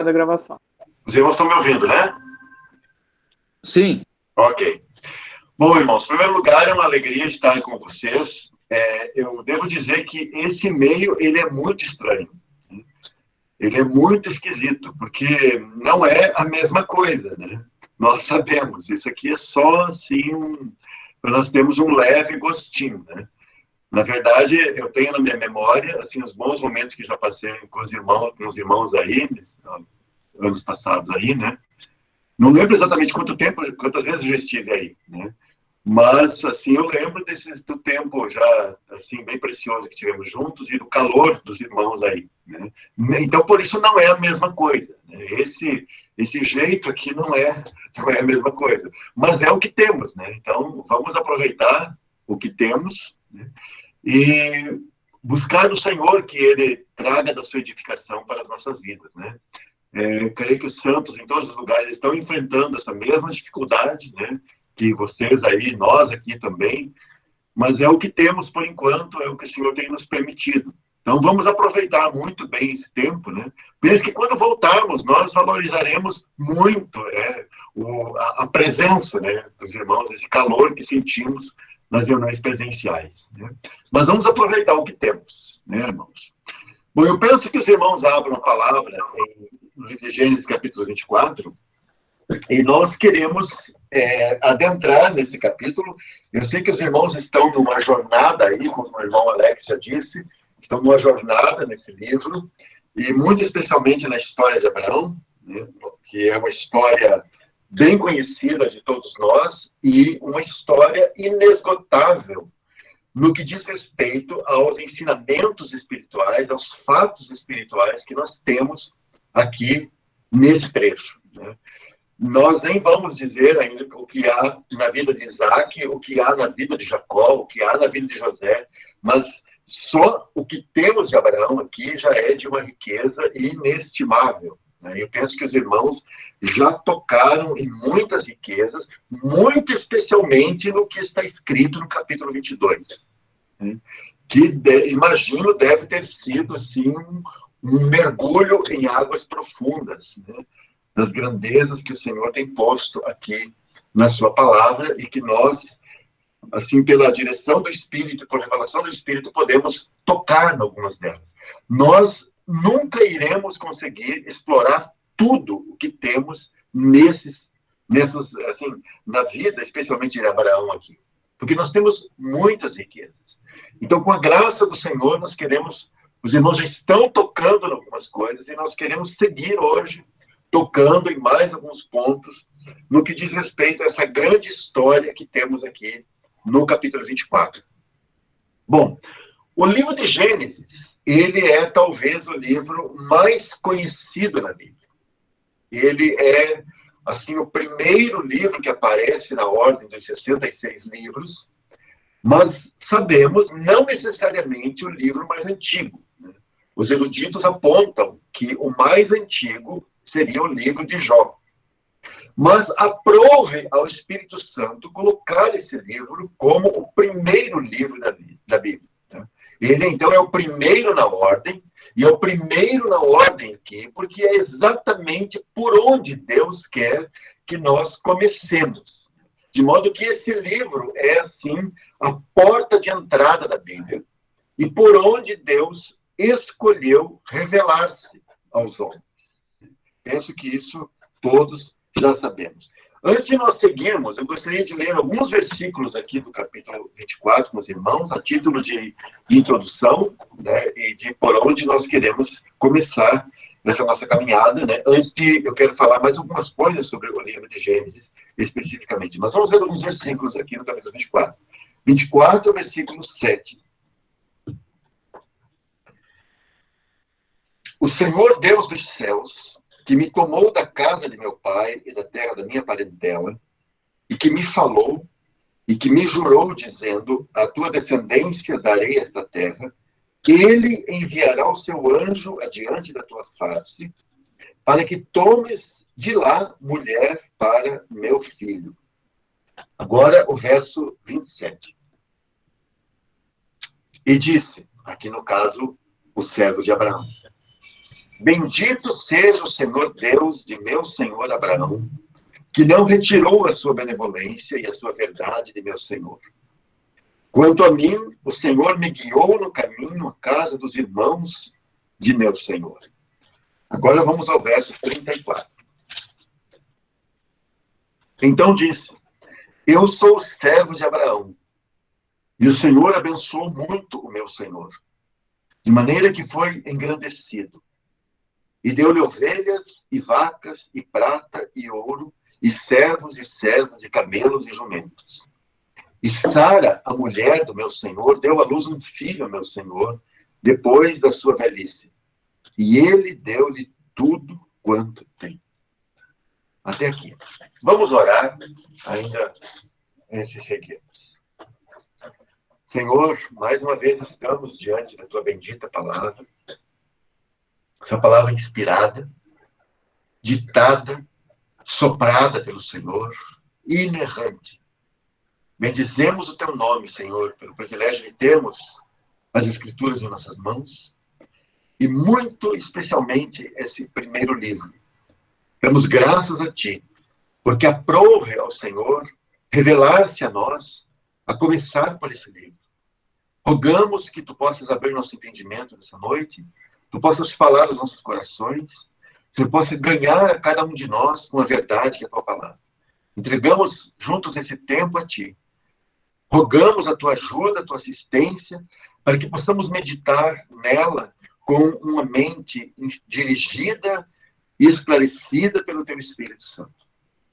da gravação. Os irmãos estão me ouvindo, né? Sim. Ok. Bom, irmãos, em primeiro lugar, é uma alegria estar com vocês. Eu devo dizer que esse meio, ele é muito estranho. Ele é muito esquisito, porque não é a mesma coisa, né? Nós sabemos, isso aqui é só, assim, nós temos um leve gostinho, né? Na verdade, eu tenho na minha memória, assim, os bons momentos que já passei com os irmãos aí, anos passados aí, né? Não lembro exatamente quantas vezes eu já estive aí, né? Mas, assim, eu lembro do tempo já, assim, bem precioso que tivemos juntos e do calor dos irmãos aí, né? Então, por isso, não é a mesma coisa, né? Esse jeito aqui não é a mesma coisa. Mas é o que temos, né? Então, vamos aproveitar o que temos, né? E buscar o Senhor que Ele traga da sua edificação para as nossas vidas, né? Creio que os santos em todos os lugares estão enfrentando essa mesma dificuldade, né? Que vocês aí, nós aqui também, mas é o que temos por enquanto, é o que o Senhor tem nos permitido. Então vamos aproveitar muito bem esse tempo, né? Penso que quando voltarmos, nós valorizaremos muito a presença, né, dos irmãos, esse calor que sentimos nas reuniões presenciais, né? Mas vamos aproveitar o que temos, né, irmãos? Bom, eu penso que os irmãos abram a palavra no livro de Gênesis, capítulo 24, e nós queremos adentrar nesse capítulo. Eu sei que os irmãos estão numa jornada aí, como o irmão Alex já disse, estão numa jornada nesse livro, e muito especialmente na história de Abraão, né, que é uma história bem conhecida de todos nós, e uma história inesgotável no que diz respeito aos ensinamentos espirituais, aos fatos espirituais que nós temos aqui nesse trecho, né? Nós nem vamos dizer ainda o que há na vida de Isaac, o que há na vida de Jacó, o que há na vida de José, mas só o que temos de Abraão aqui já é de uma riqueza inestimável, né? Eu penso que os irmãos já tocaram em muitas riquezas, muito especialmente no que está escrito no capítulo 22, né? Que, imagino, deve ter sido assim, um mergulho em águas profundas, né? Das grandezas que o Senhor tem posto aqui na sua palavra e que nós, assim, pela direção do Espírito, por revelação do Espírito, podemos tocar em algumas delas. Nós nunca iremos conseguir explorar tudo o que temos nessas, assim, na vida, especialmente de Abraão aqui. Porque nós temos muitas riquezas. Então, com a graça do Senhor, nós queremos, os irmãos já estão tocando em algumas coisas e nós queremos seguir hoje tocando em mais alguns pontos no que diz respeito a essa grande história que temos aqui no capítulo 24. Bom, o livro de Gênesis, ele é talvez o livro mais conhecido na Bíblia. Ele é, assim, o primeiro livro que aparece na ordem dos 66 livros, mas sabemos, não necessariamente o livro mais antigo, né? Os eruditos apontam que o mais antigo seria o livro de Jó. Mas aprove ao Espírito Santo colocar esse livro como o primeiro livro da Bíblia. Tá? Ele, então, é o primeiro na ordem, e é o primeiro na ordem aqui, porque é exatamente por onde Deus quer que nós comecemos. De modo que esse livro é, assim, a porta de entrada da Bíblia, e por onde Deus escolheu revelar-se aos homens. Penso que isso todos já sabemos. Antes de nós seguirmos, eu gostaria de ler alguns versículos aqui do capítulo 24 com os irmãos, a título de introdução, né, e de por onde nós queremos começar nessa nossa caminhada, né? Antes de eu quero falar mais algumas coisas sobre o livro de Gênesis, especificamente. Mas vamos ler alguns versículos aqui no capítulo 24. 24, versículo 7. O Senhor Deus dos céus, que me tomou da casa de meu pai e da terra da minha parentela, e que me falou, e que me jurou, dizendo, a tua descendência darei esta terra, ele enviará o seu anjo adiante da tua face, para que tomes de lá mulher para meu filho. Agora o verso 27. E disse, aqui no caso, o servo de Abraão, Bendito seja o Senhor Deus de meu senhor Abraão, que não retirou a sua benevolência e a sua verdade de meu senhor. Quanto a mim, o Senhor me guiou no caminho à casa dos irmãos de meu senhor. Agora vamos ao verso 34. Então disse: eu sou o servo de Abraão, e o Senhor abençoou muito o meu senhor, de maneira que foi engrandecido. E deu-lhe ovelhas, e vacas, e prata, e ouro, e servos, e camelos, e jumentos. E Sara, a mulher do meu senhor, deu à luz um filho ao meu senhor, depois da sua velhice. E ele deu-lhe tudo quanto tem. Até aqui. Vamos orar, ainda se seguirmos. Senhor, mais uma vez estamos diante da tua bendita palavra. Essa palavra inspirada, ditada, soprada pelo Senhor, inerrante. Bendizemos o teu nome, Senhor, pelo privilégio de termos as Escrituras em nossas mãos, e muito especialmente esse primeiro livro. Damos graças a ti, porque aprove ao Senhor revelar-se a nós, a começar por esse livro. Rogamos que tu possas abrir nosso entendimento nessa noite, tu possas falar aos nossos corações, que tu possa ganhar a cada um de nós com a verdade que é a tua palavra. Entregamos juntos esse tempo a ti. Rogamos a tua ajuda, a tua assistência, para que possamos meditar nela com uma mente dirigida e esclarecida pelo teu Espírito Santo.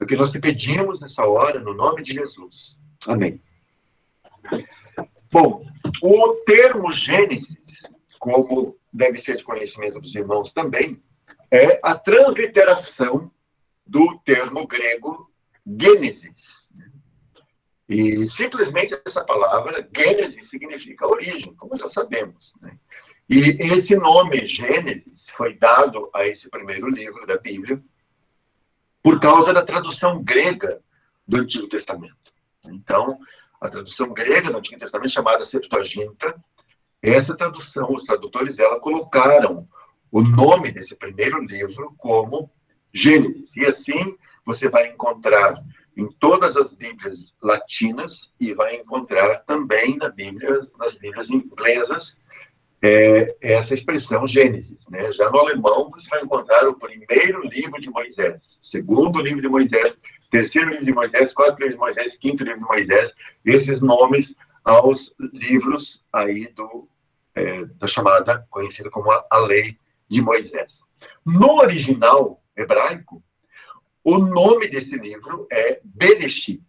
É o que nós te pedimos nessa hora, no nome de Jesus. Amém. Bom, o termo Gênesis, como deve ser de conhecimento dos irmãos também, é a transliteração do termo grego Gênesis. E simplesmente essa palavra, Gênesis, significa origem, como já sabemos, né? E esse nome Gênesis foi dado a esse primeiro livro da Bíblia por causa da tradução grega do Antigo Testamento. Então, a tradução grega do Antigo Testamento, chamada Septuaginta, essa tradução, os tradutores dela colocaram o nome desse primeiro livro como Gênesis. E assim você vai encontrar em todas as Bíblias latinas e vai encontrar também nas Bíblias inglesas essa expressão Gênesis, né? Já no alemão você vai encontrar o primeiro livro de Moisés, segundo livro de Moisés, terceiro livro de Moisés, quarto livro de Moisés, quinto livro de Moisés, esses nomes aos livros aí da chamada, conhecida como a Lei de Moisés. No original hebraico, o nome desse livro é Bereshit.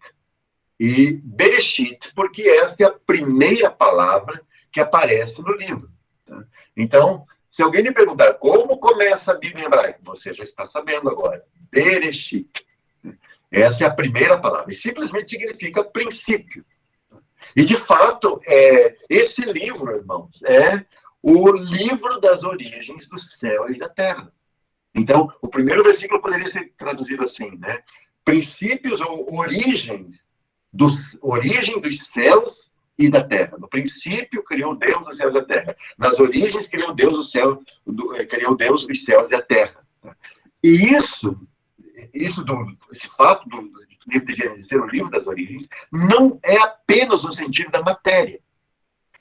E Bereshit, porque essa é a primeira palavra que aparece no livro. Tá? Então, se alguém lhe perguntar como começa a Bíblia em hebraico, você já está sabendo agora. Bereshit. Essa é a primeira palavra. E simplesmente significa princípio. E, de fato, esse livro, irmãos, é o livro das origens do céu e da terra. Então, o primeiro versículo poderia ser traduzido assim, né? Princípios ou origem dos céus e da terra. No princípio, criou Deus os céus e a terra. Nas origens, criou Deus os céus e a terra. E esse fato do livro de Gênesis ser o livro das origens, não é apenas no sentido da matéria,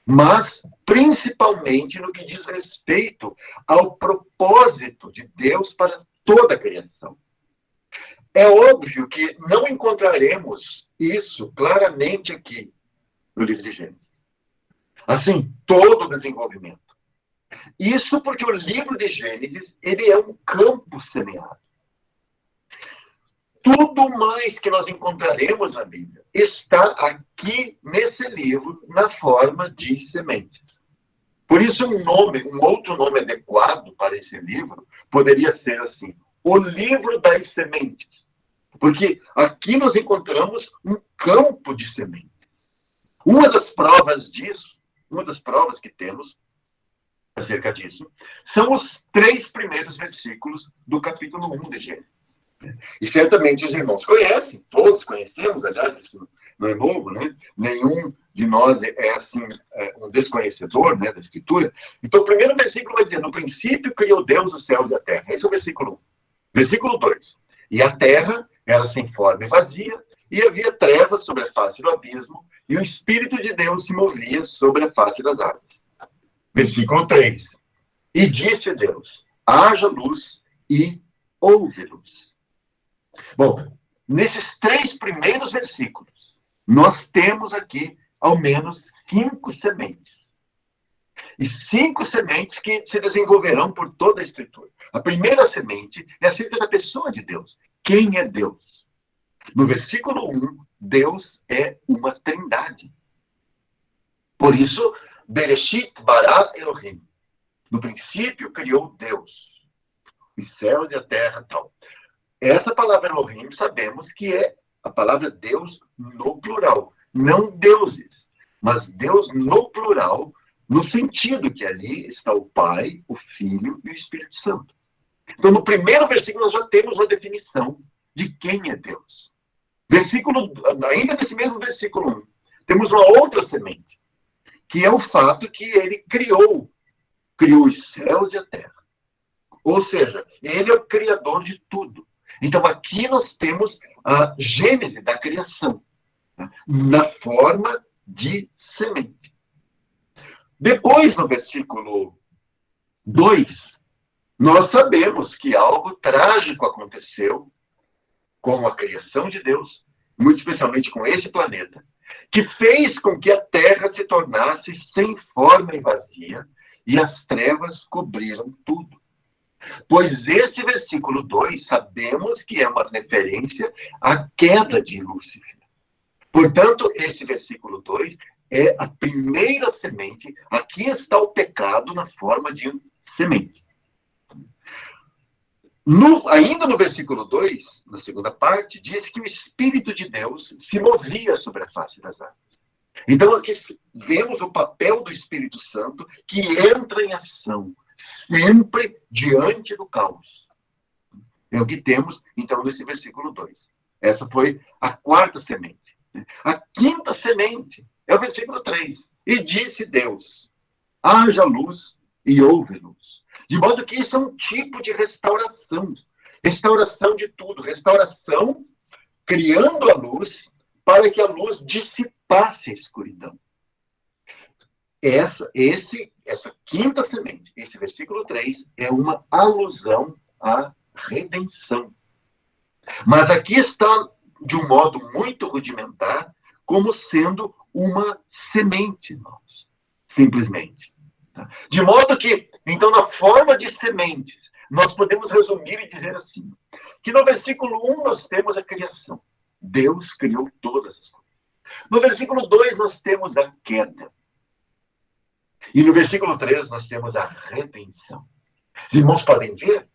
mas principalmente no que diz respeito ao propósito de Deus para toda a criação. É óbvio que não encontraremos isso claramente aqui no livro de Gênesis. Assim, todo o desenvolvimento. Isso porque o livro de Gênesis, ele é um campo semeado. Tudo mais que nós encontraremos na Bíblia está aqui nesse livro na forma de sementes. Por isso, um outro nome adequado para esse livro poderia ser assim, o livro das sementes. Porque aqui nós encontramos um campo de sementes. Uma das provas disso, uma das provas que temos acerca disso, são os 3 primeiros versículos do capítulo 1 de Gênesis. E certamente os irmãos conhecem, todos conhecemos, aliás, isso não é novo, né? Nenhum de nós é assim, um desconhecedor, né, da Escritura. Então, o primeiro versículo vai dizer: no princípio criou Deus os céus e a terra. Esse é o versículo 1. Versículo 2. E a terra era sem forma e vazia, e havia trevas sobre a face do abismo, e o Espírito de Deus se movia sobre a face das águas. Versículo 3. E disse Deus: haja luz, e houve luz. Bom, nesses 3 primeiros versículos, nós temos aqui ao menos 5 sementes. E 5 sementes que se desenvolverão por toda a Escritura. A primeira semente é acerca da pessoa de Deus. Quem é Deus? No versículo 1, Deus é uma trindade. Por isso, Bereshit bara Elohim. No princípio criou Deus os céus e a terra, tal. Essa palavra Elohim, sabemos que é a palavra Deus no plural. Não deuses, mas Deus no plural, no sentido que ali está o Pai, o Filho e o Espírito Santo. Então, no primeiro versículo, nós já temos uma definição de quem é Deus. Ainda nesse mesmo versículo 1, temos uma outra semente, que é o fato que ele criou os céus e a terra. Ou seja, ele é o criador de tudo. Então, aqui nós temos a gênese da criação, né, na forma de semente. Depois, no versículo 2, nós sabemos que algo trágico aconteceu com a criação de Deus, muito especialmente com esse planeta, que fez com que a Terra se tornasse sem forma e vazia, e as trevas cobriram tudo. Pois esse versículo 2, sabemos que é uma referência à queda de Lúcifer. Portanto, esse versículo 2 é a primeira semente. Aqui está o pecado na forma de semente. Ainda no versículo 2, na segunda parte, diz que o Espírito de Deus se movia sobre a face das águas. Então, aqui vemos o papel do Espírito Santo que entra em ação, sempre diante do caos. É o que temos, então, nesse versículo 2. Essa foi a 4ª semente. A 5ª semente é o versículo 3. E disse Deus: haja luz e houve luz. De modo que isso é um tipo de restauração. Restauração de tudo. Restauração criando a luz para que a luz dissipasse a escuridão. Essa 5ª semente, esse versículo 3, é uma alusão à redenção. Mas aqui está, de um modo muito rudimentar, como sendo uma semente, irmãos. Simplesmente. De modo que, então, na forma de sementes, nós podemos resumir e dizer assim, que no versículo 1 nós temos a criação. Deus criou todas as coisas. No versículo 2 nós temos a queda. E no versículo 3 nós temos a redenção. Os irmãos podem ver,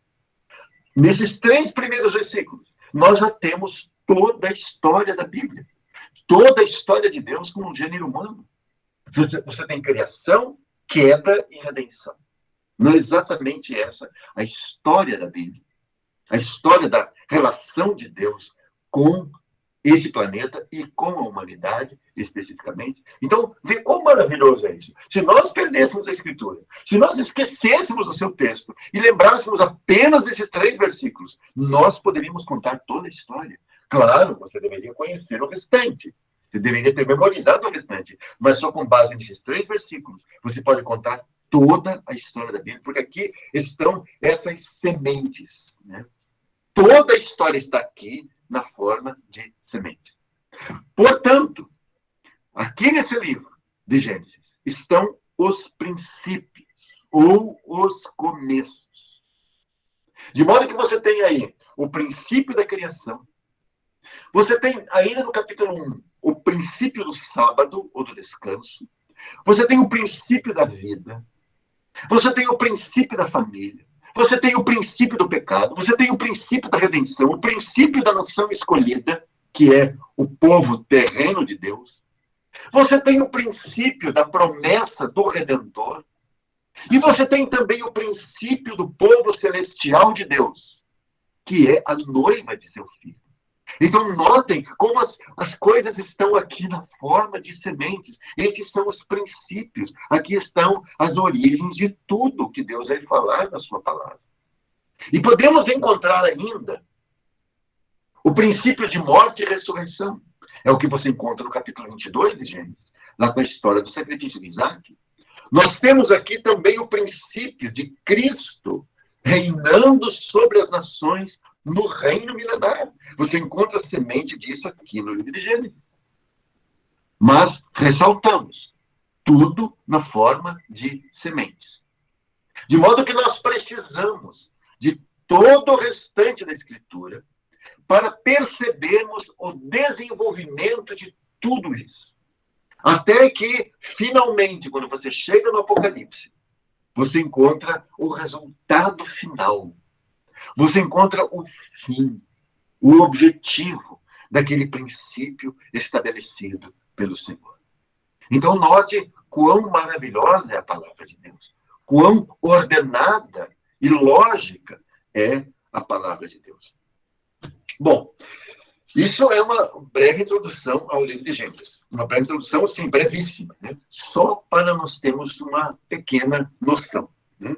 nesses 3 primeiros versículos, nós já temos toda a história da Bíblia. Toda a história de Deus com o gênero humano. Você tem criação, queda e redenção. Não é exatamente essa a história da Bíblia. A história da relação de Deus com esse planeta e com a humanidade, especificamente. Então, vê quão maravilhoso é isso. Se nós perdêssemos a Escritura, se nós esquecêssemos o seu texto e lembrássemos apenas desses 3 versículos, nós poderíamos contar toda a história. Claro, você deveria conhecer o restante. Você deveria ter memorizado o restante. Mas só com base nesses 3 versículos, você pode contar toda a história da Bíblia, porque aqui estão essas sementes, né? Toda a história está aqui na forma de semente. Portanto, aqui nesse livro de Gênesis estão os princípios ou os começos. De modo que você tem aí o princípio da criação. Você tem ainda no capítulo 1 o princípio do sábado ou do descanso. Você tem o princípio da vida. Você tem o princípio da família. Você tem o princípio do pecado, você tem o princípio da redenção, o princípio da nação escolhida, que é o povo terreno de Deus. Você tem o princípio da promessa do Redentor. E você tem também o princípio do povo celestial de Deus. que é a noiva de seu filho. Então, notem como as coisas estão aqui na forma de sementes. Esses são os princípios. Aqui estão as origens de tudo que Deus vai falar na sua palavra. E podemos encontrar ainda o princípio de morte e ressurreição. É o que você encontra no capítulo 22 de Gênesis, lá com a história do sacrifício de Isaac. Nós temos aqui também o princípio de Cristo reinando sobre as nações no reino milenar. Você encontra a semente disso aqui no livro de Gênesis. Mas ressaltamos, tudo na forma de sementes. De modo que nós precisamos de todo o restante da Escritura para percebermos o desenvolvimento de tudo isso. Até que, finalmente, quando você chega no Apocalipse, você encontra o resultado final. Você encontra o fim, o objetivo daquele princípio estabelecido pelo Senhor. Então, note quão maravilhosa é a palavra de Deus. Quão ordenada e lógica é a palavra de Deus. Bom, isso é uma breve introdução ao livro de Gênesis. Uma breve introdução, sim, brevíssima, né? Só para nós termos uma pequena noção, né?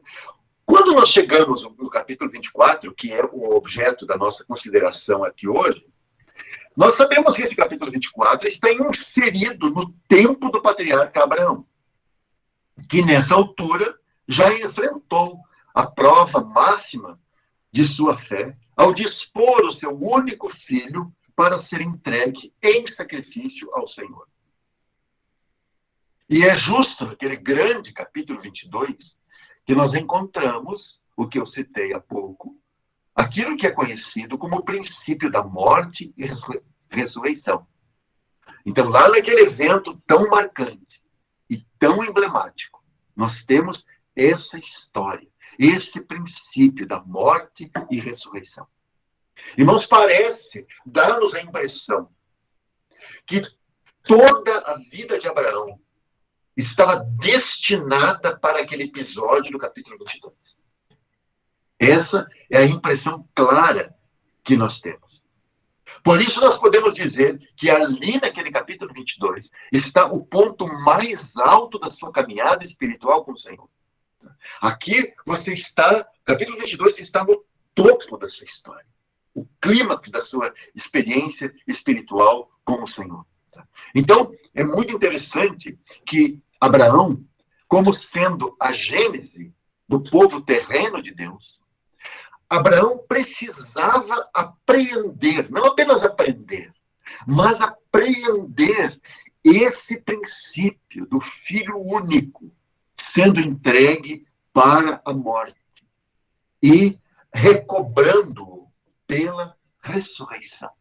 Quando nós chegamos no capítulo 24, que é o objeto da nossa consideração aqui hoje, nós sabemos que esse capítulo 24 está inserido no tempo do patriarca Abraão, que nessa altura já enfrentou a prova máxima de sua fé ao dispor o seu único filho para ser entregue em sacrifício ao Senhor. E é justo naquele grande capítulo 22 que nós encontramos o que eu citei há pouco, aquilo que é conhecido como o princípio da morte e ressurreição. Então, lá naquele evento tão marcante e tão emblemático, nós temos essa história, esse princípio da morte e ressurreição. Irmãos, parece dar-nos a impressão que toda a vida de Abraão estava destinada para aquele episódio do capítulo 22. Essa é a impressão clara que nós temos. Por isso, nós podemos dizer que ali naquele capítulo 22 está o ponto mais alto da sua caminhada espiritual com o Senhor. Aqui você está, capítulo 22, está no topo da sua história. O clímax da sua experiência espiritual com o Senhor. Então, é muito interessante que Abraão, como sendo a gênese do povo terreno de Deus, Abraão precisava apreender, não apenas aprender, mas apreender esse princípio do Filho único sendo entregue para a morte e recobrando-o pela ressurreição.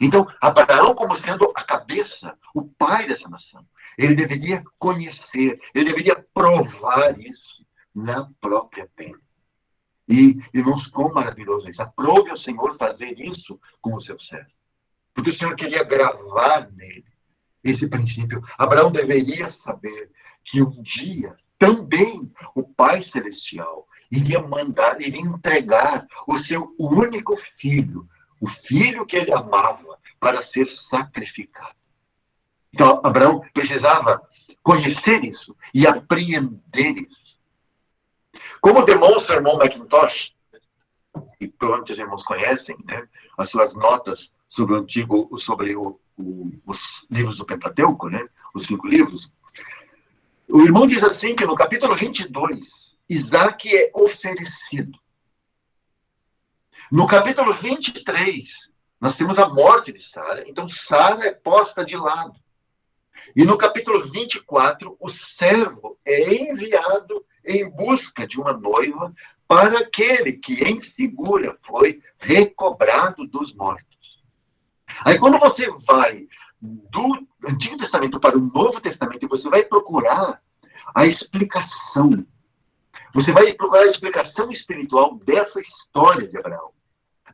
Então, Abraão, como sendo a cabeça, o pai dessa nação, ele deveria conhecer, ele deveria provar isso na própria pele. E, irmãos, quão maravilhoso é isso. Aprove ao Senhor fazer isso com o seu servo. Porque o Senhor queria gravar nele esse princípio. Abraão deveria saber que um dia também o Pai Celestial iria mandar, iria entregar o seu único filho, o filho que ele amava, para ser sacrificado. Então, Abraão precisava conhecer isso e apreender isso. Como demonstra o irmão McIntosh, e provavelmente os irmãos conhecem, né, as suas notas sobre o antigo, sobre os livros do Pentateuco, né, os 5 livros, o irmão diz assim que no capítulo 22, Isaac é oferecido. No capítulo 23, nós temos a morte de Sara, então Sara é posta de lado. E no capítulo 24, o servo é enviado em busca de uma noiva para aquele que em figura foi recobrado dos mortos. Aí quando você vai do Antigo Testamento para o Novo Testamento, você vai procurar a explicação. Você vai procurar a explicação espiritual dessa história de Abraão.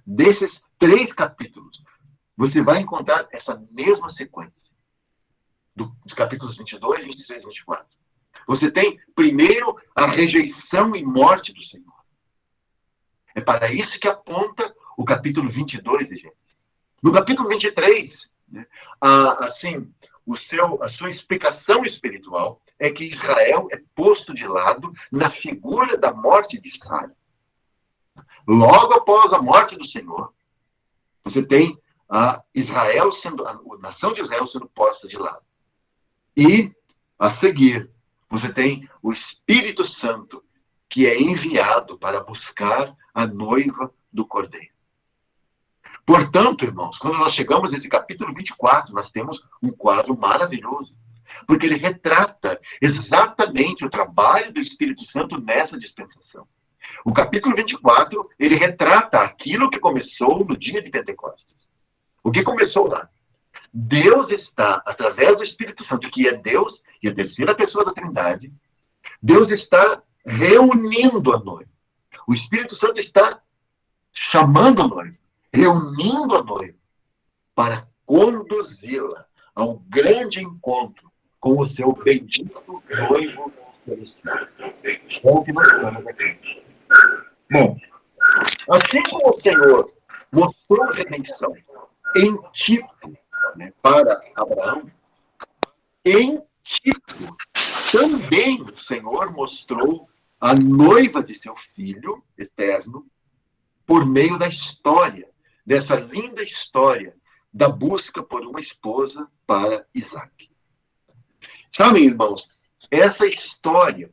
Desses 3 capítulos, você vai encontrar essa mesma sequência. Dos capítulos 22, 26 e 24. Você tem, primeiro, a rejeição e morte do Senhor. É para isso que aponta o capítulo 22 de Gênesis. No capítulo 23, né, assim, a sua explicação espiritual é que Israel é posto de lado na figura da morte de Israel. Logo após a morte do Senhor, você tem a nação de Israel sendo posta de lado. E, a seguir, você tem o Espírito Santo, que é enviado para buscar a noiva do Cordeiro. Portanto, irmãos, quando nós chegamos nesse capítulo 24, nós temos um quadro maravilhoso, porque ele retrata exatamente o trabalho do Espírito Santo nessa dispensação. O capítulo 24, ele retrata aquilo que começou no dia de Pentecostes. O que começou lá? Deus está, através do Espírito Santo, que é Deus e a terceira pessoa da Trindade, Deus está reunindo a noiva. O Espírito Santo está chamando a noiva, reunindo a noiva, para conduzi-la ao grande encontro com o seu bendito noivo celestial. É o que nós estamos aqui. Bom, assim como o Senhor mostrou a redenção em Tito, né, para Abraão, em Tito também o Senhor mostrou a noiva de seu filho eterno por meio da história, dessa linda história da busca por uma esposa para Isaac. Sabem, irmãos, essa história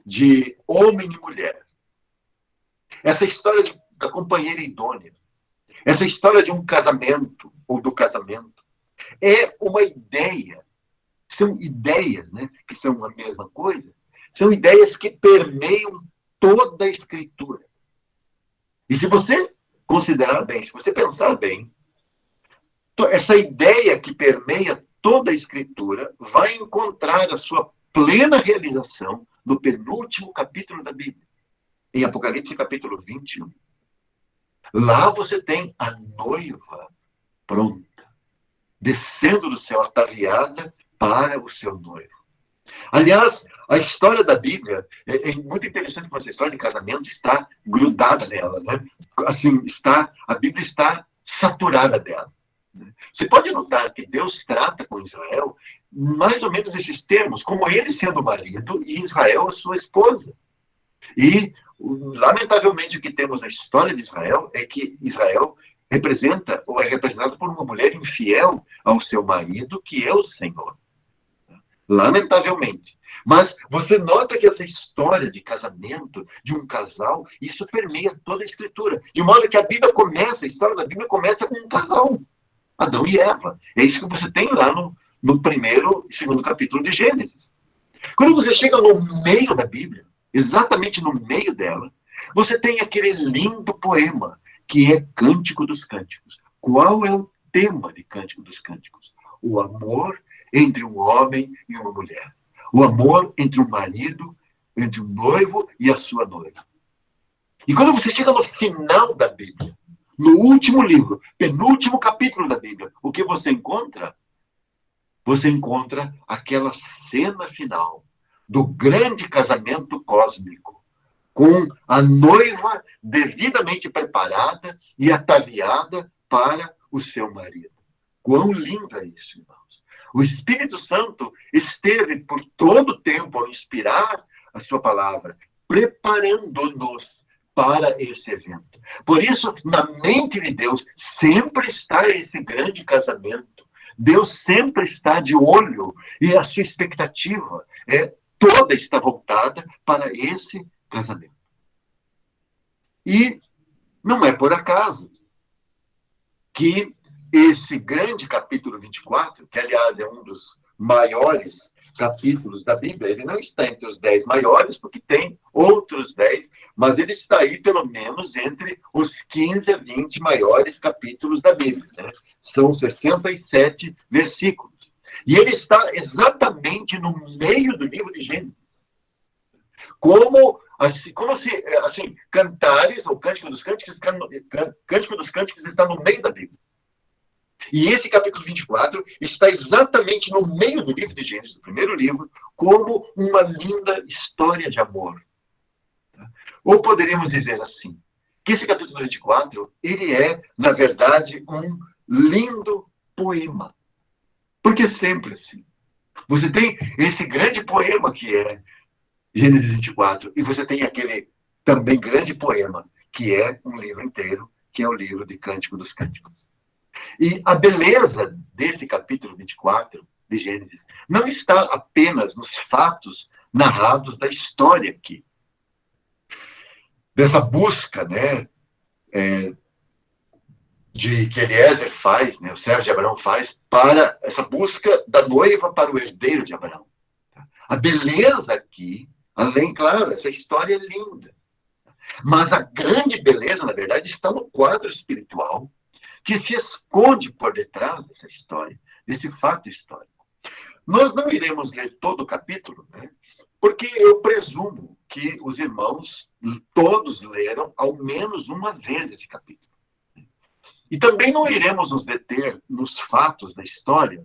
de homem e mulher, essa história da companheira idônea, essa história de um casamento, ou do casamento, é uma ideia. São ideias, né, que são a mesma coisa. São ideias que permeiam toda a Escritura. E se você considerar bem, se você pensar bem, essa ideia que permeia toda a Escritura vai encontrar a sua plena realização no penúltimo capítulo da Bíblia, em Apocalipse capítulo 21. Lá você tem a noiva pronta, descendo do céu, ataviada para o seu noivo. Aliás, a história da Bíblia é muito interessante, porque essa história de casamento está grudada nela, né? Assim, a Bíblia está saturada dela. Você pode notar que Deus trata com Israel mais ou menos esses termos, como ele sendo o marido e Israel a sua esposa. E, lamentavelmente, o que temos na história de Israel é que Israel representa, ou é representado por uma mulher infiel ao seu marido, que é o Senhor. Lamentavelmente. Mas você nota que essa história de casamento, de um casal, isso permeia toda a Escritura. De modo que a Bíblia começa, a história da Bíblia começa com um casal. Adão e Eva. É isso que você tem lá no primeiro e segundo capítulo de Gênesis. Quando você chega no meio da Bíblia, exatamente no meio dela, você tem aquele lindo poema, que é Cântico dos Cânticos. Qual é o tema de Cântico dos Cânticos? O amor entre um homem e uma mulher. O amor entre um marido, entre um noivo e a sua noiva. E quando você chega no final da Bíblia, no último livro, penúltimo capítulo da Bíblia, o que você encontra? Você encontra aquela cena final do grande casamento cósmico, com a noiva devidamente preparada e ataviada para o seu marido. Quão lindo é isso, irmãos! O Espírito Santo esteve por todo o tempo a inspirar a sua palavra, preparando-nos para esse evento. Por isso, na mente de Deus, sempre está esse grande casamento. Deus sempre está de olho e a sua expectativa toda está voltada para esse casamento. E não é por acaso que esse grande capítulo 24, que aliás é um dos maiores capítulos da Bíblia, ele não está entre os 10 maiores, porque tem outros 10, mas ele está aí pelo menos entre os 15 a 20 maiores capítulos da Bíblia, né? São 67 versículos. E ele está exatamente no meio do livro de Gênesis. Como se Cantares, ou Cântico dos Cânticos está no meio da Bíblia. E esse capítulo 24 está exatamente no meio do livro de Gênesis, do primeiro livro, como uma linda história de amor. Ou poderíamos dizer assim, que esse capítulo 24, ele é, na verdade, um lindo poema. Porque é sempre assim. Você tem esse grande poema que é Gênesis 24, e você tem aquele também grande poema, que é um livro inteiro, que é o livro de Cântico dos Cânticos. E a beleza desse capítulo 24 de Gênesis não está apenas nos fatos narrados da história aqui, dessa busca, né, que Eliezer faz, né, o servo de Abraão faz, para essa busca da noiva para o herdeiro de Abraão. A beleza aqui, além, claro, essa história é linda. Mas a grande beleza, na verdade, está no quadro espiritual que se esconde por detrás dessa história, desse fato histórico. Nós não iremos ler todo o capítulo, né? Porque eu presumo que os irmãos todos leram ao menos uma vez esse capítulo. E também não iremos nos deter nos fatos da história,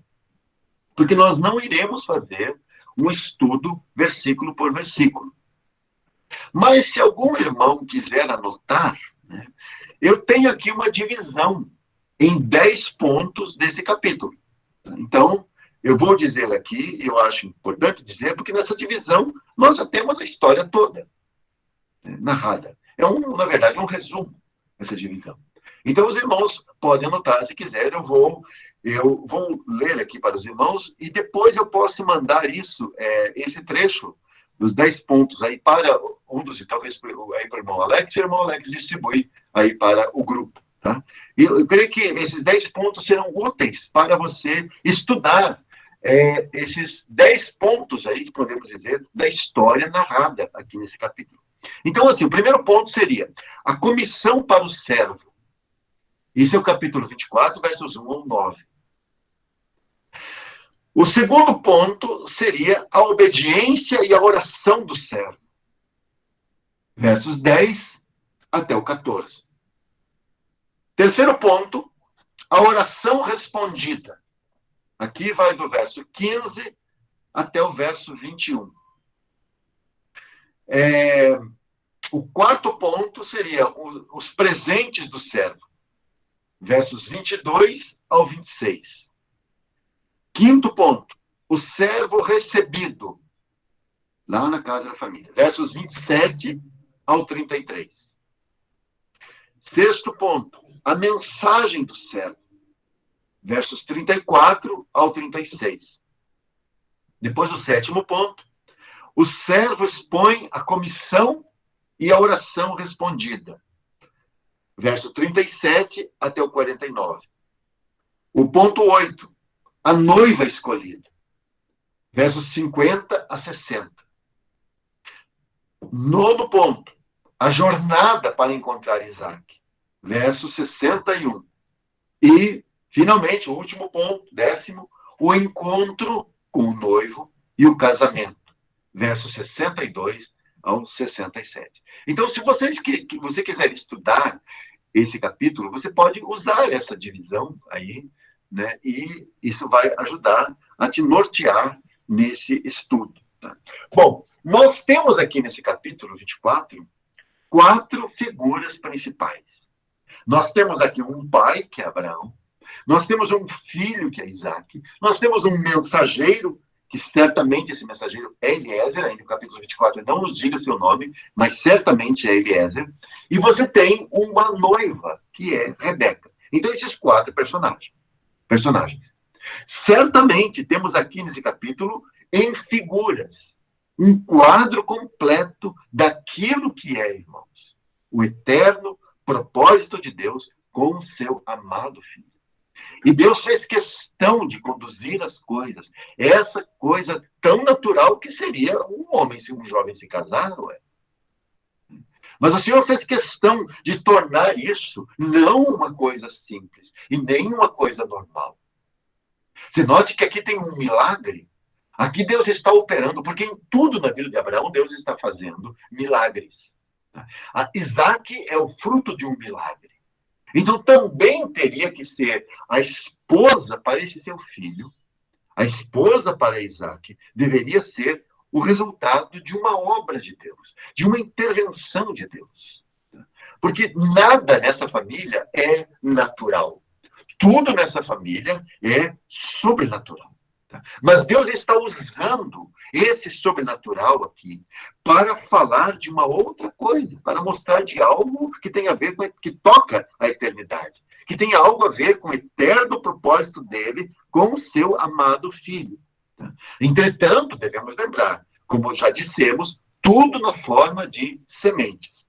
porque nós não iremos fazer um estudo versículo por versículo. Mas se algum irmão quiser anotar, né, eu tenho aqui uma divisão em 10 pontos desse capítulo. Então, eu vou dizer aqui, eu acho importante dizer, porque nessa divisão nós já temos a história toda, né, narrada. É, na verdade, um resumo dessa divisão. Então, os irmãos podem anotar, se quiserem, eu vou ler aqui para os irmãos e depois eu posso mandar esse trecho dos 10 pontos aí para um dos, talvez aí para o irmão Alex, e o irmão Alex distribui aí para o grupo. Tá? E eu creio que esses 10 pontos serão úteis para você estudar esses 10 pontos aí, que podemos dizer, da história narrada aqui nesse capítulo. Então, assim, o primeiro ponto seria a comissão para o servo. Isso é o capítulo 24, versos 1 ao 9. O segundo ponto seria a obediência e a oração do servo. Versos 10 até o 14. Terceiro ponto, a oração respondida. Aqui vai do verso 15 até o verso 21. O quarto ponto seria os presentes do servo. Versos 22 ao 26. Quinto ponto, o servo recebido, lá na casa da família. Versos 27 ao 33. Sexto ponto, a mensagem do servo. Versos 34 ao 36. Depois, o sétimo ponto, o servo expõe a comissão e a oração respondida. Verso 37 até o 49. O ponto 8, a noiva escolhida. Versos 50 a 60. Nono ponto, a jornada para encontrar Isaac. Verso 61. E, finalmente, o último ponto, 10º, o encontro com o noivo e o casamento. Versos 62 ao 67. Então, se você quiser estudar esse capítulo, você pode usar essa divisão aí, né? E isso vai ajudar a te nortear nesse estudo. Tá? Bom, nós temos aqui nesse capítulo 24, 4 figuras principais. Nós temos aqui um pai, que é Abraão. Nós temos um filho, que é Isaac. Nós temos um mensageiro, que certamente esse mensageiro é Eliezer, ainda no capítulo 24 não nos diga seu nome, mas certamente é Eliezer. E você tem uma noiva, que é Rebeca. Então, esses 4 personagens. Certamente temos aqui nesse capítulo, em figuras, um quadro completo daquilo que é, irmãos, o eterno propósito de Deus com o seu amado filho. E Deus fez questão de conduzir as coisas. Essa coisa tão natural que seria um jovem se casar, não é? Mas o Senhor fez questão de tornar isso não uma coisa simples e nem uma coisa normal. Você note que aqui tem um milagre. Aqui Deus está operando, porque em tudo na vida de Abraão, Deus está fazendo milagres. Isaac é o fruto de um milagre. Então, também teria que ser a esposa para esse seu filho, a esposa para Isaac, deveria ser o resultado de uma obra de Deus, de uma intervenção de Deus. Porque nada nessa família é natural. Tudo nessa família é sobrenatural. Mas Deus está usando esse sobrenatural aqui para falar de uma outra coisa, para mostrar de algo que tem a ver com, que toca a eternidade, que tem algo a ver com o eterno propósito dele com o seu amado filho. Entretanto, devemos lembrar, como já dissemos, tudo na forma de sementes.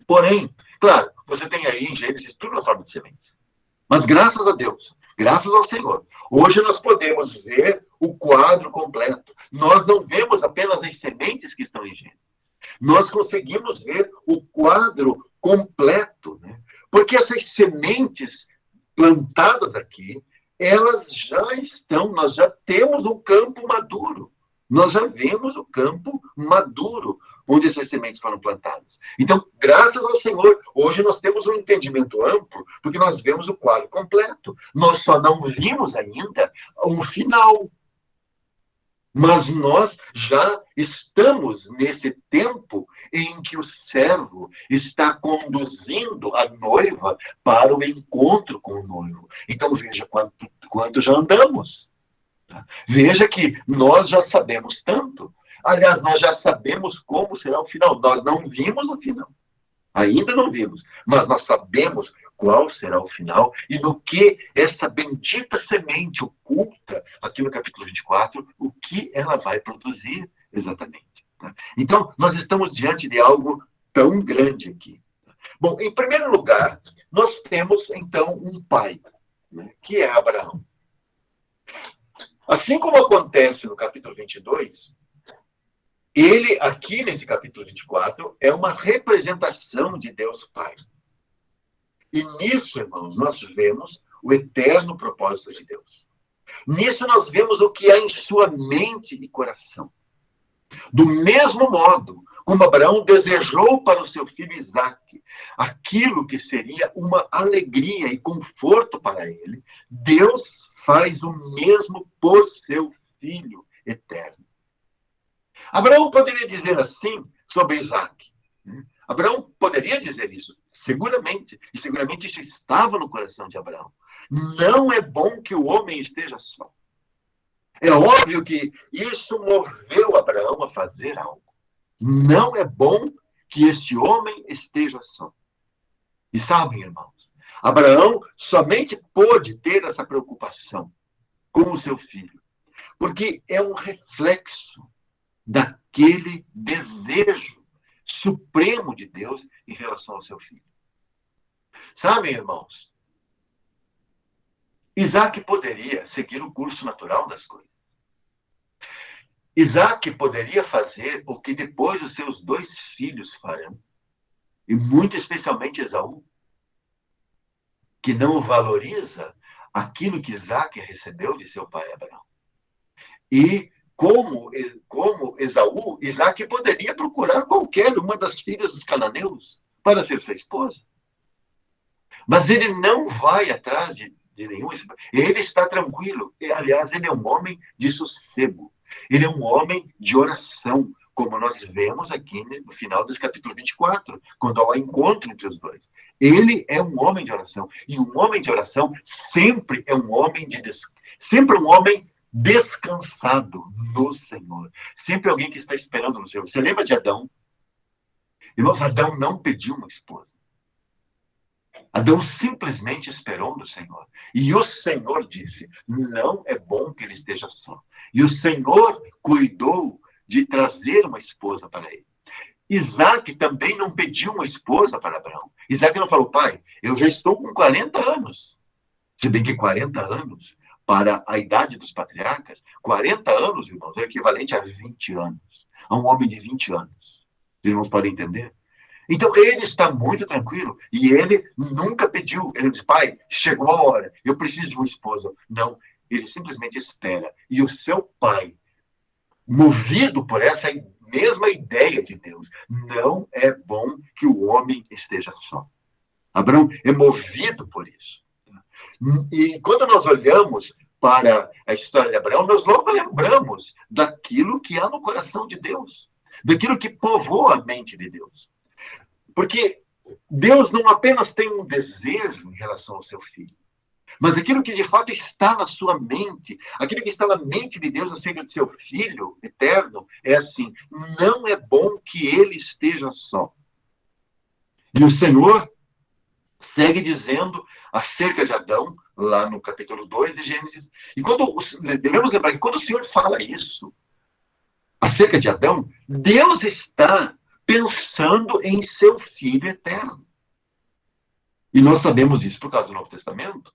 Porém, claro, você tem aí em Gênesis tudo na forma de sementes. Mas graças a Deus, graças ao Senhor, hoje nós podemos ver o quadro completo. Nós não vemos apenas as sementes que estão em Gênesis. Nós conseguimos ver o quadro completo, né? Porque essas sementes plantadas aqui, elas já estão, nós já temos um campo maduro. Nós já vemos o campo maduro onde essas sementes foram plantadas. Então, graças ao Senhor, hoje nós temos um entendimento amplo, porque nós vemos o quadro completo. Nós só não vimos ainda um final. Mas nós já estamos nesse tempo em que o servo está conduzindo a noiva para o encontro com o noivo. Então, veja quanto já andamos. Veja que nós já sabemos tanto. Aliás, nós já sabemos como será o final. Nós não vimos o final. Ainda não vimos. Mas nós sabemos qual será o final e no que essa bendita semente oculta, aqui no capítulo 24, o que ela vai produzir exatamente. Tá? Então, nós estamos diante de algo tão grande aqui. Bom, em primeiro lugar, nós temos, então, um pai, né, que é Abraão. Assim como acontece no capítulo 22, ele, aqui nesse capítulo 24, é uma representação de Deus Pai. E nisso, irmãos, nós vemos o eterno propósito de Deus. Nisso nós vemos o que há em sua mente e coração. Do mesmo modo como Abraão desejou para o seu filho Isaque aquilo que seria uma alegria e conforto para ele, Deus faz o mesmo por seu filho eterno. Abraão poderia dizer assim sobre Isaque. Abraão poderia dizer isso, seguramente. E seguramente isso estava no coração de Abraão. Não é bom que o homem esteja só. É óbvio que isso moveu Abraão a fazer algo. Não é bom que esse homem esteja só. E sabem, irmãos, Abraão somente pôde ter essa preocupação com o seu filho, porque é um reflexo daquele desejo supremo de Deus em relação ao seu filho. Sabem, irmãos, Isaque poderia seguir o curso natural das coisas. Isaque poderia fazer o que depois os seus dois filhos farão, e muito especialmente Esaú, que não valoriza aquilo que Isaque recebeu de seu pai Abraão. E como Esaú, Isaque poderia procurar qualquer uma das filhas dos cananeus para ser sua esposa. Mas ele não vai atrás de nenhum. Ele está tranquilo. Aliás, ele é um homem de sossego. Ele é um homem de oração, como nós vemos aqui no final desse capítulo 24, quando há o encontro entre os dois. Ele é um homem de oração. E um homem de oração sempre é um homem sempre um homem descansado no Senhor. Sempre alguém que está esperando no Senhor. Você lembra de Adão? Irmãos, Adão não pediu uma esposa. Adão simplesmente esperou no Senhor. E o Senhor disse, não é bom que ele esteja só. E o Senhor cuidou de trazer uma esposa para ele. Isaque também não pediu uma esposa para Abraão. Isaque não falou, pai, eu já estou com 40 anos. Se bem que 40 anos, para a idade dos patriarcas, 40 anos, irmãos, é equivalente a 20 anos. A um homem de 20 anos. Os irmãos podem entender? Então, ele está muito tranquilo e ele nunca pediu. Ele disse, pai, chegou a hora, eu preciso de uma esposa. Não, ele simplesmente espera. E o seu pai, movido por essa mesma ideia de Deus, não é bom que o homem esteja só. Abraão é movido por isso. E quando nós olhamos para a história de Abraão, nós logo lembramos daquilo que há no coração de Deus, daquilo que povoa a mente de Deus. Porque Deus não apenas tem um desejo em relação ao seu filho, mas aquilo que de fato está na sua mente, aquilo que está na mente de Deus acerca de seu filho eterno, é assim: não é bom que ele esteja só. E o Senhor segue dizendo acerca de Adão, lá no capítulo 2 de Gênesis. E devemos lembrar que quando o Senhor fala isso acerca de Adão, Deus está pensando em seu filho eterno. E nós sabemos isso por causa do Novo Testamento.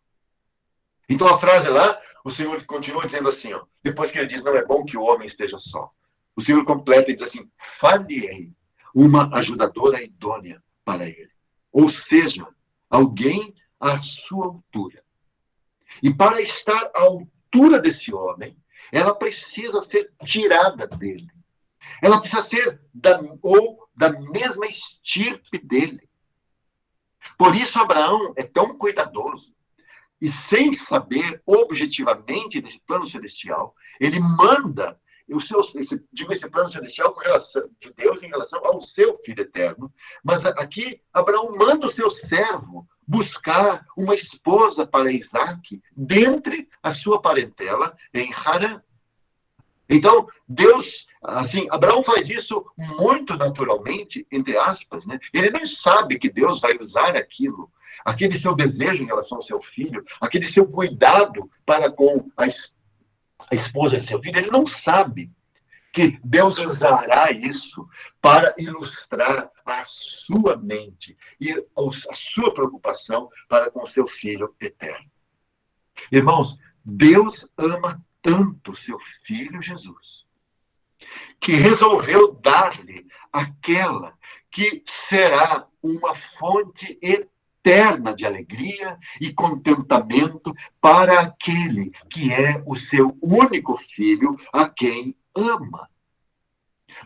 Então a frase lá, o Senhor continua dizendo assim, ó, depois que ele diz, não é bom que o homem esteja só. O Senhor completa e diz assim, far-lhe-ei uma ajudadora idônea para ele. Ou seja, alguém à sua altura. E para estar à altura desse homem, ela precisa ser tirada dele. Ela precisa ser da mesma estirpe dele. Por isso Abraão é tão cuidadoso. E sem saber objetivamente desse plano celestial, ele manda esse plano celestial com relação de Deus em relação ao seu filho eterno. Mas aqui Abraão manda o seu servo buscar uma esposa para Isaac dentre a sua parentela em Harã. Então, Deus, assim, Abraão faz isso muito naturalmente, entre aspas, né? Ele nem sabe que Deus vai usar aquele seu desejo em relação ao seu filho, aquele seu cuidado para com a esposa de seu filho, ele não sabe que Deus usará isso para ilustrar a sua mente e a sua preocupação para com o seu filho eterno. Irmãos, Deus ama tanto seu filho Jesus, que resolveu dar-lhe aquela que será uma fonte eterna de alegria e contentamento para aquele que é o seu único filho, a quem ama.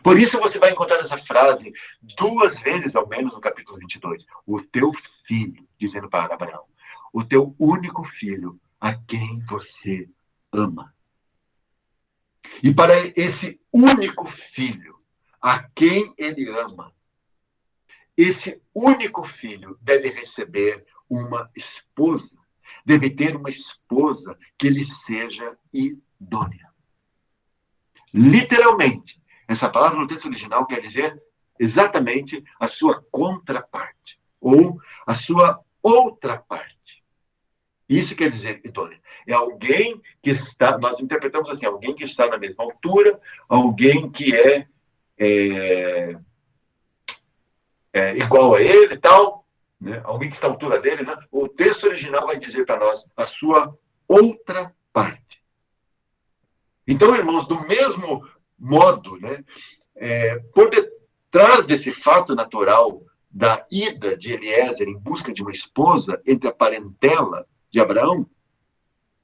Por isso você vai encontrar essa frase 2 vezes, ao menos, no capítulo 22. O teu filho, dizendo para Abraão, o teu único filho, a quem você ama. E para esse único filho, a quem ele ama, esse único filho deve receber uma esposa, deve ter uma esposa que lhe seja idônea. Literalmente, essa palavra no texto original quer dizer exatamente a sua contraparte, ou a sua outra parte. Isso quer dizer idônea. É alguém que está, nós interpretamos assim, alguém que está na mesma altura, alguém que é igual a ele e tal, né? Alguém que está à altura dele, né? O texto original vai dizer para nós a sua outra parte. Então, irmãos, do mesmo modo, né, por detrás desse fato natural da ida de Eliezer em busca de uma esposa entre a parentela de Abraão,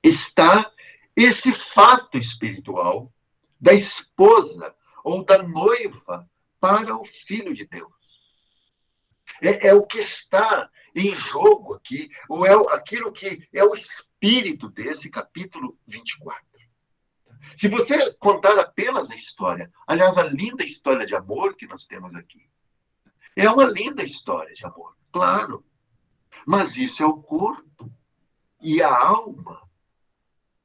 está esse fato espiritual da esposa ou da noiva para o Filho de Deus. É o que está em jogo aqui, ou é aquilo que é o espírito desse capítulo 24. Se você contar apenas a história, aliás, a linda história de amor que nós temos aqui, é uma linda história de amor, claro. Mas isso é o corpo e a alma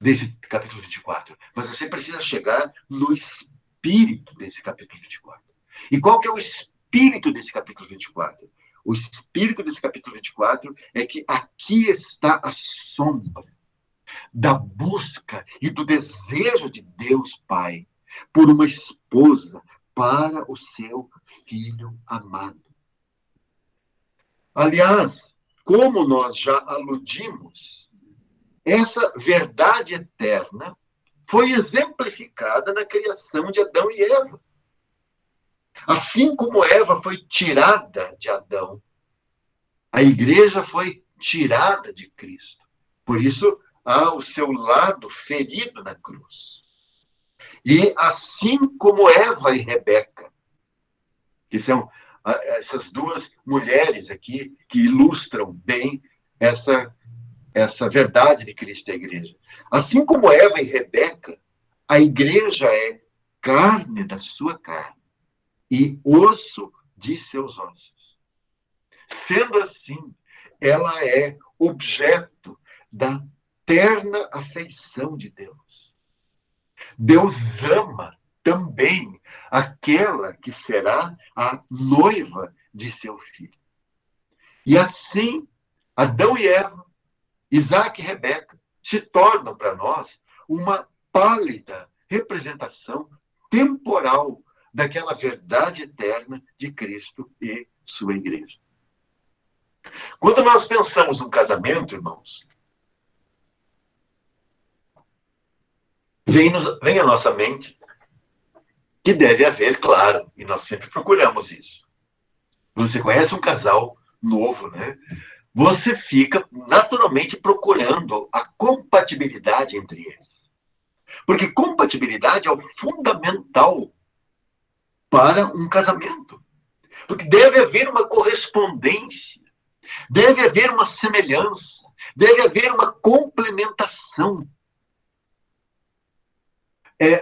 desse capítulo 24. Mas você precisa chegar no espírito desse capítulo 24. E qual que é o espírito desse capítulo 24? O espírito desse capítulo 24 é que aqui está a sombra da busca e do desejo de Deus Pai por uma esposa para o seu filho amado. Aliás, como nós já aludimos, essa verdade eterna foi exemplificada na criação de Adão e Eva. Assim como Eva foi tirada de Adão, a igreja foi tirada de Cristo. Por isso, há o seu lado ferido na cruz. E assim como Eva e Rebeca, que são essas 2 mulheres aqui que ilustram bem essa essa verdade de Cristo à igreja. Assim como Eva e Rebeca, a igreja é carne da sua carne e osso de seus ossos. Sendo assim, ela é objeto da terna afeição de Deus. Deus ama também aquela que será a noiva de seu filho. E assim, Adão e Eva, Isaac e Rebeca, se tornam para nós uma pálida representação temporal daquela verdade eterna de Cristo e sua igreja. Quando nós pensamos no casamento, irmãos, vem à nossa mente que deve haver, claro, e nós sempre procuramos isso. Quando você conhece um casal novo, né? Você fica naturalmente procurando a compatibilidade entre eles. Porque compatibilidade é o fundamental para um casamento. Porque deve haver uma correspondência, deve haver uma semelhança, deve haver uma complementação.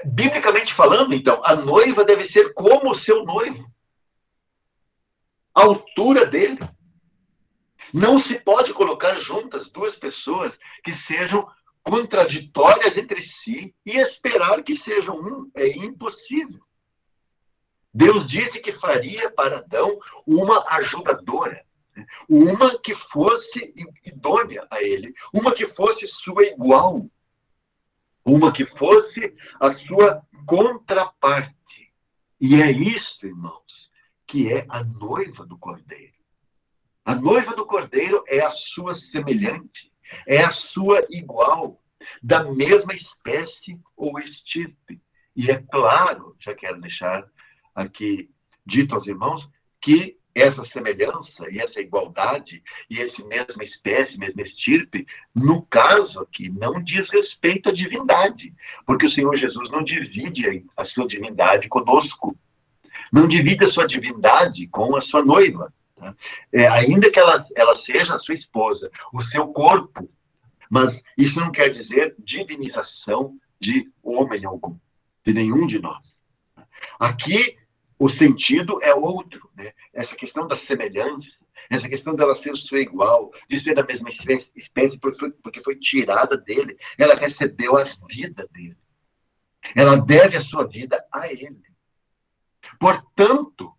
Biblicamente falando, então, a noiva deve ser como o seu noivo. A altura dele. Não se pode colocar juntas duas pessoas que sejam contraditórias entre si e esperar que sejam um. É impossível. Deus disse que faria para Adão uma ajudadora, uma que fosse idônea a ele, uma que fosse sua igual, uma que fosse a sua contraparte. E é isso, irmãos, que é a noiva do Cordeiro. A noiva do Cordeiro é a sua semelhante, é a sua igual, da mesma espécie ou estirpe. E é claro, já quero deixar aqui dito aos irmãos, que essa semelhança e essa igualdade e essa mesma espécie, mesma estirpe, no caso aqui, não diz respeito à divindade, porque o Senhor Jesus não divide a sua divindade conosco, não divide a sua divindade com a sua noiva. Tá? Ainda que ela seja a sua esposa, o seu corpo, mas isso não quer dizer divinização de homem algum, de nenhum de nós. Aqui, o sentido é outro, né? Essa questão da semelhança, essa questão dela ser sua igual, de ser da mesma espécie porque foi tirada dele, ela recebeu a vida dele. Ela deve a sua vida a ele. Portanto,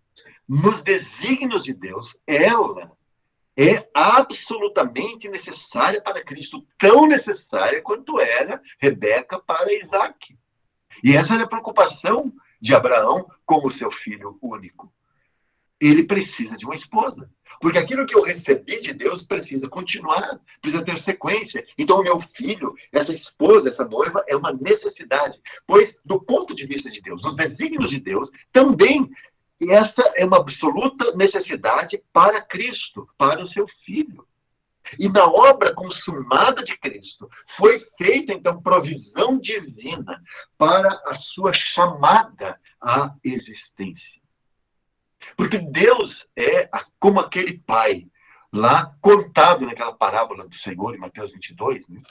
nos desígnios de Deus, ela é absolutamente necessária para Cristo, tão necessária quanto era Rebeca para Isaac. E essa era a preocupação de Abraão com o seu filho único. Ele precisa de uma esposa. Porque aquilo que eu recebi de Deus precisa continuar, precisa ter sequência. Então, o meu filho, essa esposa, essa noiva, é uma necessidade. Pois, do ponto de vista de Deus, nos desígnios de Deus, também essa é uma absoluta necessidade para Cristo, para o seu filho. E na obra consumada de Cristo, foi feita, então, provisão divina para a sua chamada à existência. Porque Deus é como aquele pai, lá contado naquela parábola do Senhor, em Mateus 22, né?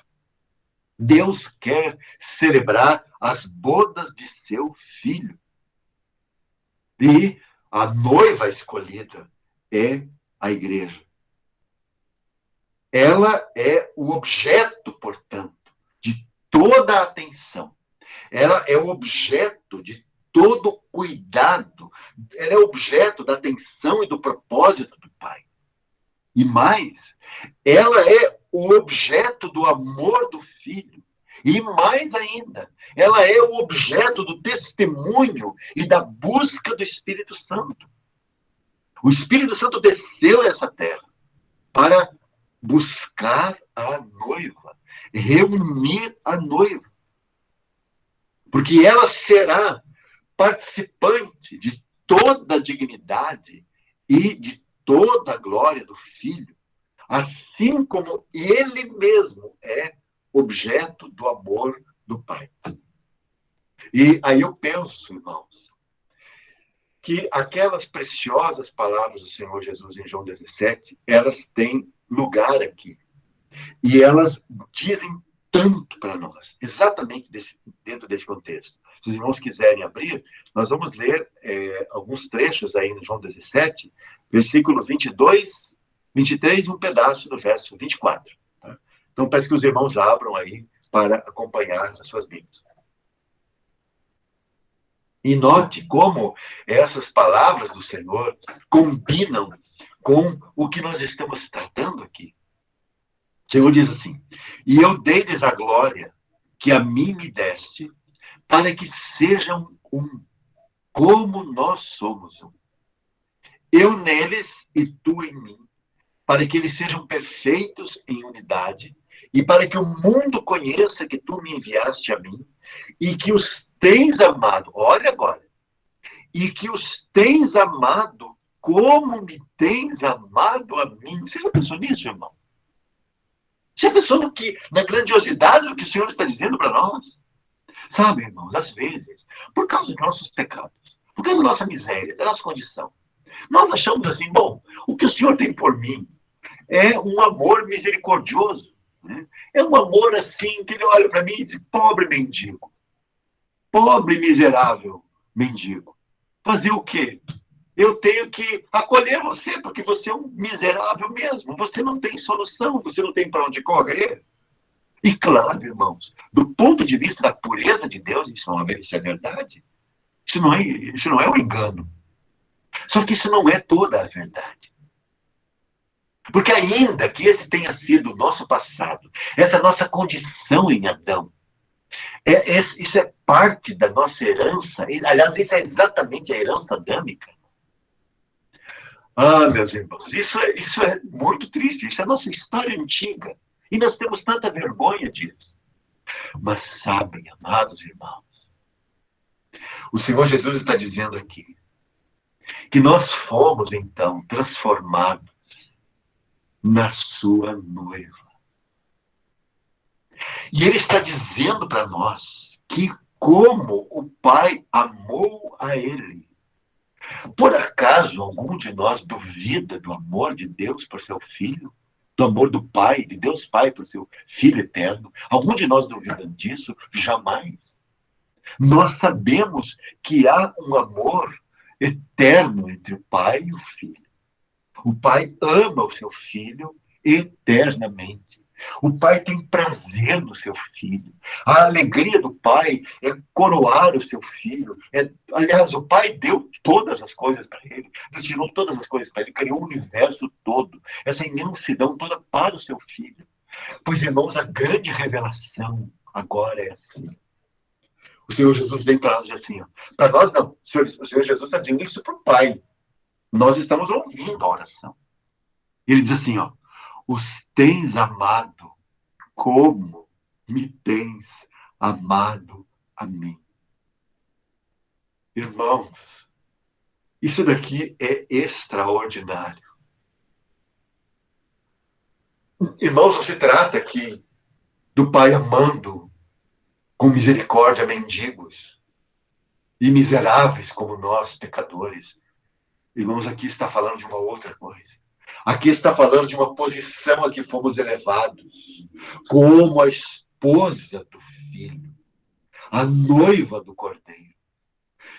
Deus quer celebrar as bodas de seu filho. E a noiva escolhida é a igreja. Ela é o objeto, portanto, de toda a atenção. Ela é o objeto de todo o cuidado. Ela é objeto da atenção e do propósito do Pai. E mais, ela é o objeto do amor do Filho. E mais ainda, ela é o objeto do testemunho e da busca do Espírito Santo. O Espírito Santo desceu a essa terra para buscar a noiva, reunir a noiva. Porque ela será participante de toda a dignidade e de toda a glória do Filho, assim como ele mesmo é objeto do amor do Pai. E aí eu penso, irmãos, que aquelas preciosas palavras do Senhor Jesus em João 17, elas têm lugar aqui. E elas dizem tanto para nós, exatamente dentro desse contexto. Se os irmãos quiserem abrir, nós vamos ler alguns trechos aí no João 17, versículo 22, 23 e um pedaço do verso 24. Tá? Então, peço que os irmãos abram aí para acompanhar as suas Bíblias. E note como essas palavras do Senhor combinam com o que nós estamos tratando aqui. O Senhor diz assim: e eu dei-lhes a glória que a mim me deste, para que sejam um, como nós somos um. Eu neles e tu em mim, para que eles sejam perfeitos em unidade, e para que o mundo conheça que tu me enviaste a mim, e que os tens amado, olha agora, e que os tens amado como me tens amado a mim. Você já pensou nisso, irmão? Você já pensou na grandiosidade do que o Senhor está dizendo para nós? Sabe, irmãos, às vezes, por causa dos nossos pecados, por causa da nossa miséria, da nossa condição, nós achamos assim, bom, o que o Senhor tem por mim é um amor misericordioso. Né? É um amor assim, que ele olha para mim e diz, pobre mendigo, pobre miserável mendigo. Fazer o quê? Eu tenho que acolher você, porque você é um miserável mesmo. Você não tem solução, você não tem para onde correr. E claro, irmãos, do ponto de vista da pureza de Deus, isso é verdade. Isso não é um engano. Só que isso não é toda a verdade. Porque ainda que esse tenha sido o nosso passado, essa nossa condição em Adão, isso é parte da nossa herança. Aliás, isso é exatamente a herança adâmica. Ah, meus irmãos, isso é muito triste. Isso é a nossa história antiga. E nós temos tanta vergonha disso. Mas sabem, amados irmãos, o Senhor Jesus está dizendo aqui que nós fomos, então, transformados na sua noiva. E ele está dizendo para nós que como o Pai amou a ele. Por acaso algum de nós duvida do amor de Deus por seu Filho? Do amor do Pai, de Deus Pai por seu Filho eterno? Algum de nós duvida disso? Jamais. Nós sabemos que há um amor eterno entre o Pai e o Filho. O Pai ama o seu Filho eternamente. O Pai tem prazer no seu filho. A alegria do Pai é coroar o seu filho. Aliás, o Pai deu todas as coisas para ele, destinou todas as coisas para ele, criou o universo todo, essa imensidão toda para o seu filho. Pois, irmãos, a grande revelação agora é assim. O Senhor Jesus vem para nós assim, para nós não. O Senhor Jesus está dizendo isso para o Pai. Nós estamos ouvindo a oração. Ele diz assim, ó, os tens amado como me tens amado a mim. Irmãos, isso daqui é extraordinário. Irmãos, não se trata aqui do Pai amando com misericórdia mendigos e miseráveis como nós, pecadores. Irmãos, aqui está falando de uma outra coisa. Aqui está falando de uma posição a que fomos elevados, como a esposa do Filho, a noiva do Cordeiro.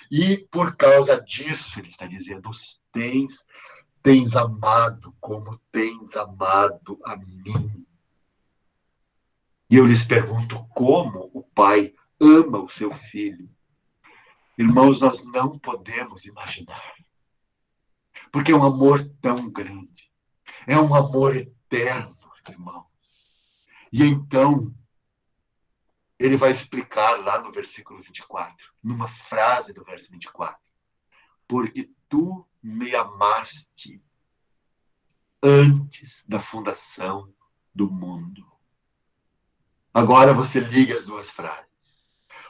E por causa disso, ele está dizendo, os tens amado como tens amado a mim. E eu lhes pergunto como o Pai ama o seu Filho. Irmãos, nós não podemos imaginar. Porque é um amor tão grande. É um amor eterno, irmãos. E então, ele vai explicar lá no versículo 24, numa frase do verso 24. Porque tu me amaste antes da fundação do mundo. Agora você liga as duas frases.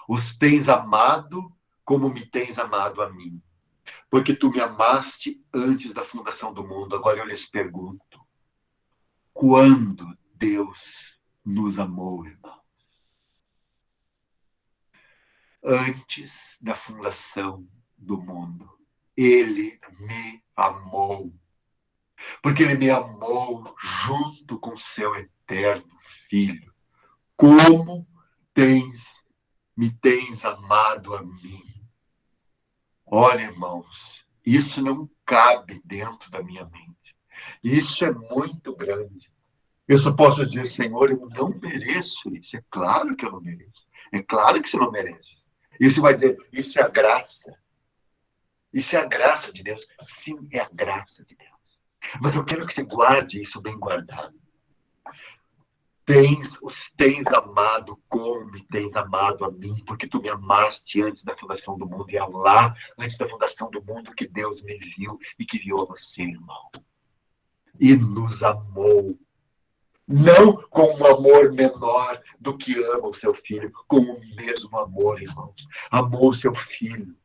Os tens amado como me tens amado a mim. Porque tu me amaste antes da fundação do mundo. Agora eu lhes pergunto. Quando Deus nos amou, irmão? Antes da fundação do mundo. Ele me amou. porque ele me amou junto com seu eterno Filho. Como me tens amado a mim. Olha, irmãos, isso não cabe dentro da minha mente. Isso é muito grande. Eu só posso dizer, Senhor, eu não mereço isso. É claro que eu não mereço. É claro que você não merece. E você vai dizer, isso é a graça. Isso é a graça de Deus. Sim, é a graça de Deus. Mas eu quero que você guarde isso bem guardado. Os tens amado como me tens amado a mim, porque tu me amaste antes da fundação do mundo. E é lá, antes da fundação do mundo, que Deus me viu e criou você, irmão. E nos amou. Não com um amor menor do que ama o seu filho, com o mesmo amor, irmãos. Amou o seu filho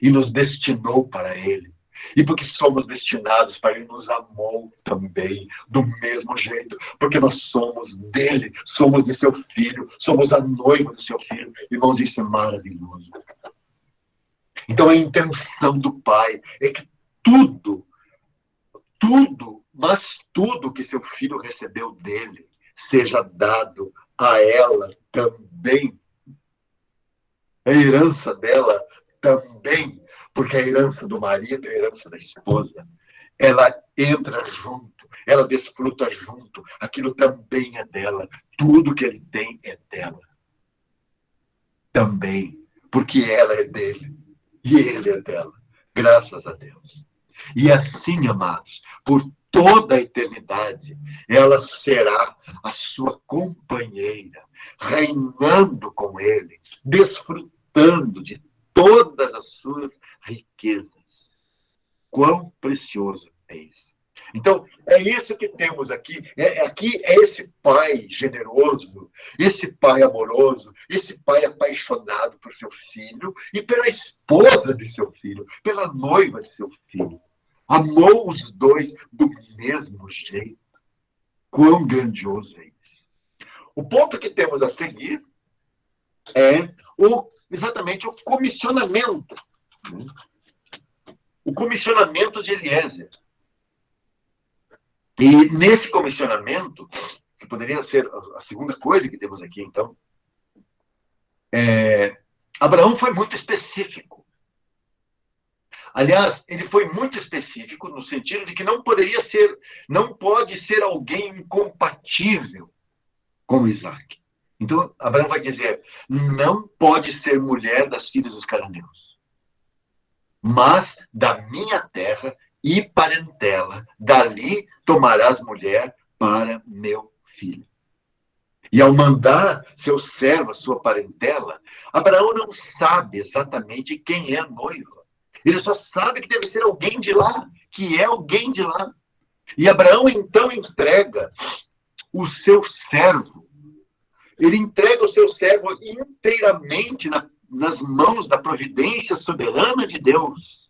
e nos destinou para ele. E porque somos destinados para ele, nos amou também, do mesmo jeito, porque nós somos dele, somos de seu filho, somos a noiva do seu filho. Irmãos, isso é maravilhoso. Então a intenção do Pai é que tudo, mas tudo que seu filho recebeu dele, seja dado a ela também. A herança dela também, porque a herança do marido é a herança da esposa. Ela entra junto, ela desfruta junto, aquilo também é dela. Tudo que ele tem é dela. Também, porque ela é dele e ele é dela. Graças a Deus. E assim, amados, por toda a eternidade, ela será a sua companheira, reinando com ele, desfrutando de todas as suas riquezas. Quão precioso é isso. Então, é isso que temos aqui. Aqui é esse pai generoso, esse pai amoroso, esse pai apaixonado por seu filho e pela esposa de seu filho, pela noiva de seu filho. Amou os dois do mesmo jeito. Quão grandioso é isso. O ponto que temos a seguir é exatamente o comissionamento. O comissionamento de Eliezer. E nesse comissionamento, que poderia ser a segunda coisa que temos aqui, então, Abraão foi muito específico. Aliás, ele foi muito específico no sentido de que não pode ser alguém incompatível com Isaac. Então, Abraão vai dizer, não pode ser mulher das filhas dos cananeus, mas da minha terra e parentela, dali tomarás mulher para meu filho. E ao mandar seu servo, sua parentela, Abraão não sabe exatamente quem é a noiva. Ele só sabe que deve ser alguém de lá, que é alguém de lá. E Abraão então entrega o seu servo. Ele entrega o seu servo inteiramente nas mãos da providência soberana de Deus.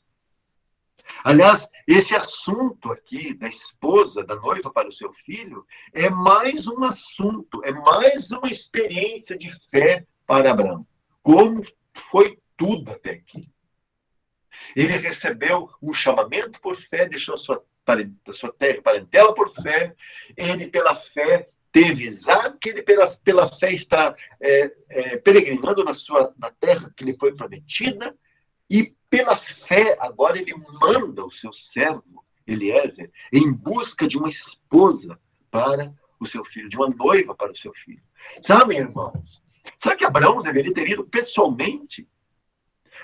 Aliás, esse assunto aqui da esposa, da noiva para o seu filho, é mais um assunto, é mais uma experiência de fé para Abraão. Como foi tudo até aqui. Ele recebeu um chamamento por fé, deixou sua terra e parentela por fé. Ele, pela fé, teve Isaac, ele, pela fé, está peregrinando na terra que lhe foi prometida. E pela fé, agora ele manda o seu servo, Eliezer, em busca de uma esposa para o seu filho, de uma noiva para o seu filho. Sabe, irmãos? Será que Abraão deveria ter ido pessoalmente?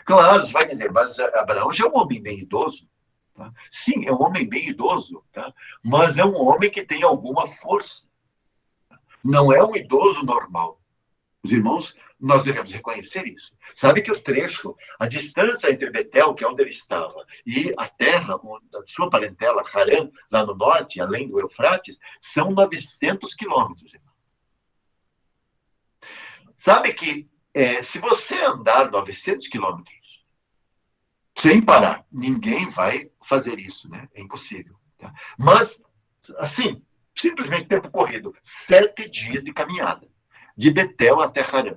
Claro, você vai dizer, mas Abraão já é um homem bem idoso. Tá? Sim, é um homem bem idoso, tá? Mas é um homem que tem alguma força. Não é um idoso normal. Os irmãos, nós devemos reconhecer isso. Sabe que o trecho, a distância entre Betel, que é onde ele estava, e a terra, a sua parentela, Harã, lá no norte, além do Eufrates, são 900 quilômetros. Sabe que se você andar 900 quilômetros sem parar, ninguém vai fazer isso, né? É impossível. Tá? Mas, assim, simplesmente tempo corrido, 7 dias de caminhada. De Betel até Harã.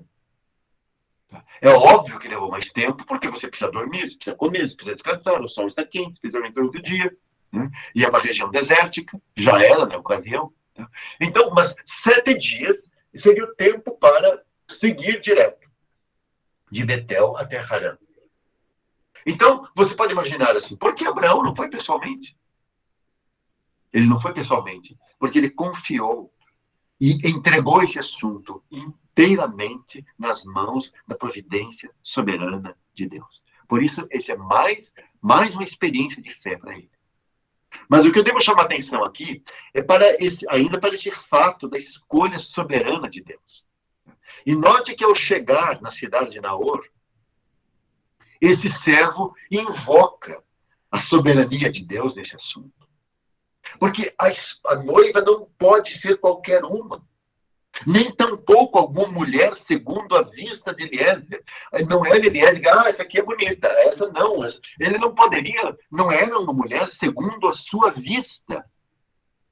É óbvio que levou mais tempo, porque você precisa dormir, você precisa comer, você precisa descansar, o sol está quente, você precisa dormir todo dia. né? E é uma região desértica, já era na ocasião. Né? Então, mas 7 dias seria o tempo para seguir direto, de Betel até Harã. Então, você pode imaginar assim, por que Abraão não foi pessoalmente? Ele não foi pessoalmente, porque ele confiou e entregou esse assunto inteiramente nas mãos da providência soberana de Deus. Por isso, esse é mais uma experiência de fé para ele. Mas o que eu devo chamar a atenção aqui é ainda para esse fato da escolha soberana de Deus. E note que ao chegar na cidade de Naor, esse servo invoca a soberania de Deus nesse assunto. Porque a noiva não pode ser qualquer uma. Nem tampouco alguma mulher segundo a vista de Eliezer. Não é Eliezer, essa aqui é bonita, essa não. Ele não poderia, não era uma mulher segundo a sua vista,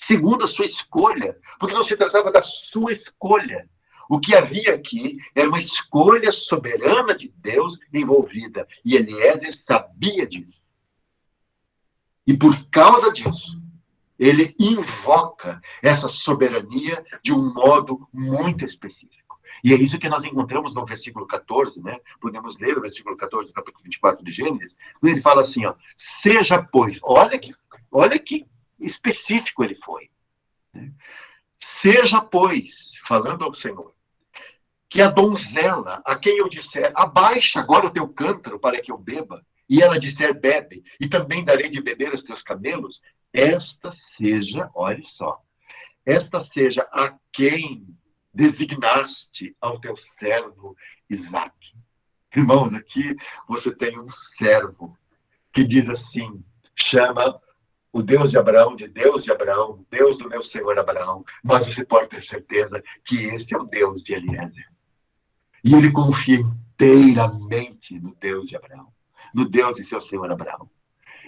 segundo a sua escolha, porque não se tratava da sua escolha. O que havia aqui era uma escolha soberana de Deus envolvida, e Eliezer sabia disso. E por causa disso, ele invoca essa soberania de um modo muito específico. E é isso que nós encontramos no versículo 14, né? Podemos ler o versículo 14 do capítulo 24 de Gênesis, quando ele fala assim, ó, seja, pois, olha que específico ele foi. Né? Seja, pois, falando ao Senhor, que a donzela, a quem eu disser, abaixa agora o teu cântaro para que eu beba, e ela disser, bebe, e também darei de beber aos teus camelos, esta seja, olhe só, esta seja a quem designaste ao teu servo Isaque. Irmãos, aqui você tem um servo que diz assim, chama o Deus de Abraão de Deus de Abraão, Deus do meu Senhor Abraão, mas você pode ter certeza que esse é o Deus de Eliezer. E ele confia inteiramente no Deus de Abraão, no Deus de seu Senhor Abraão.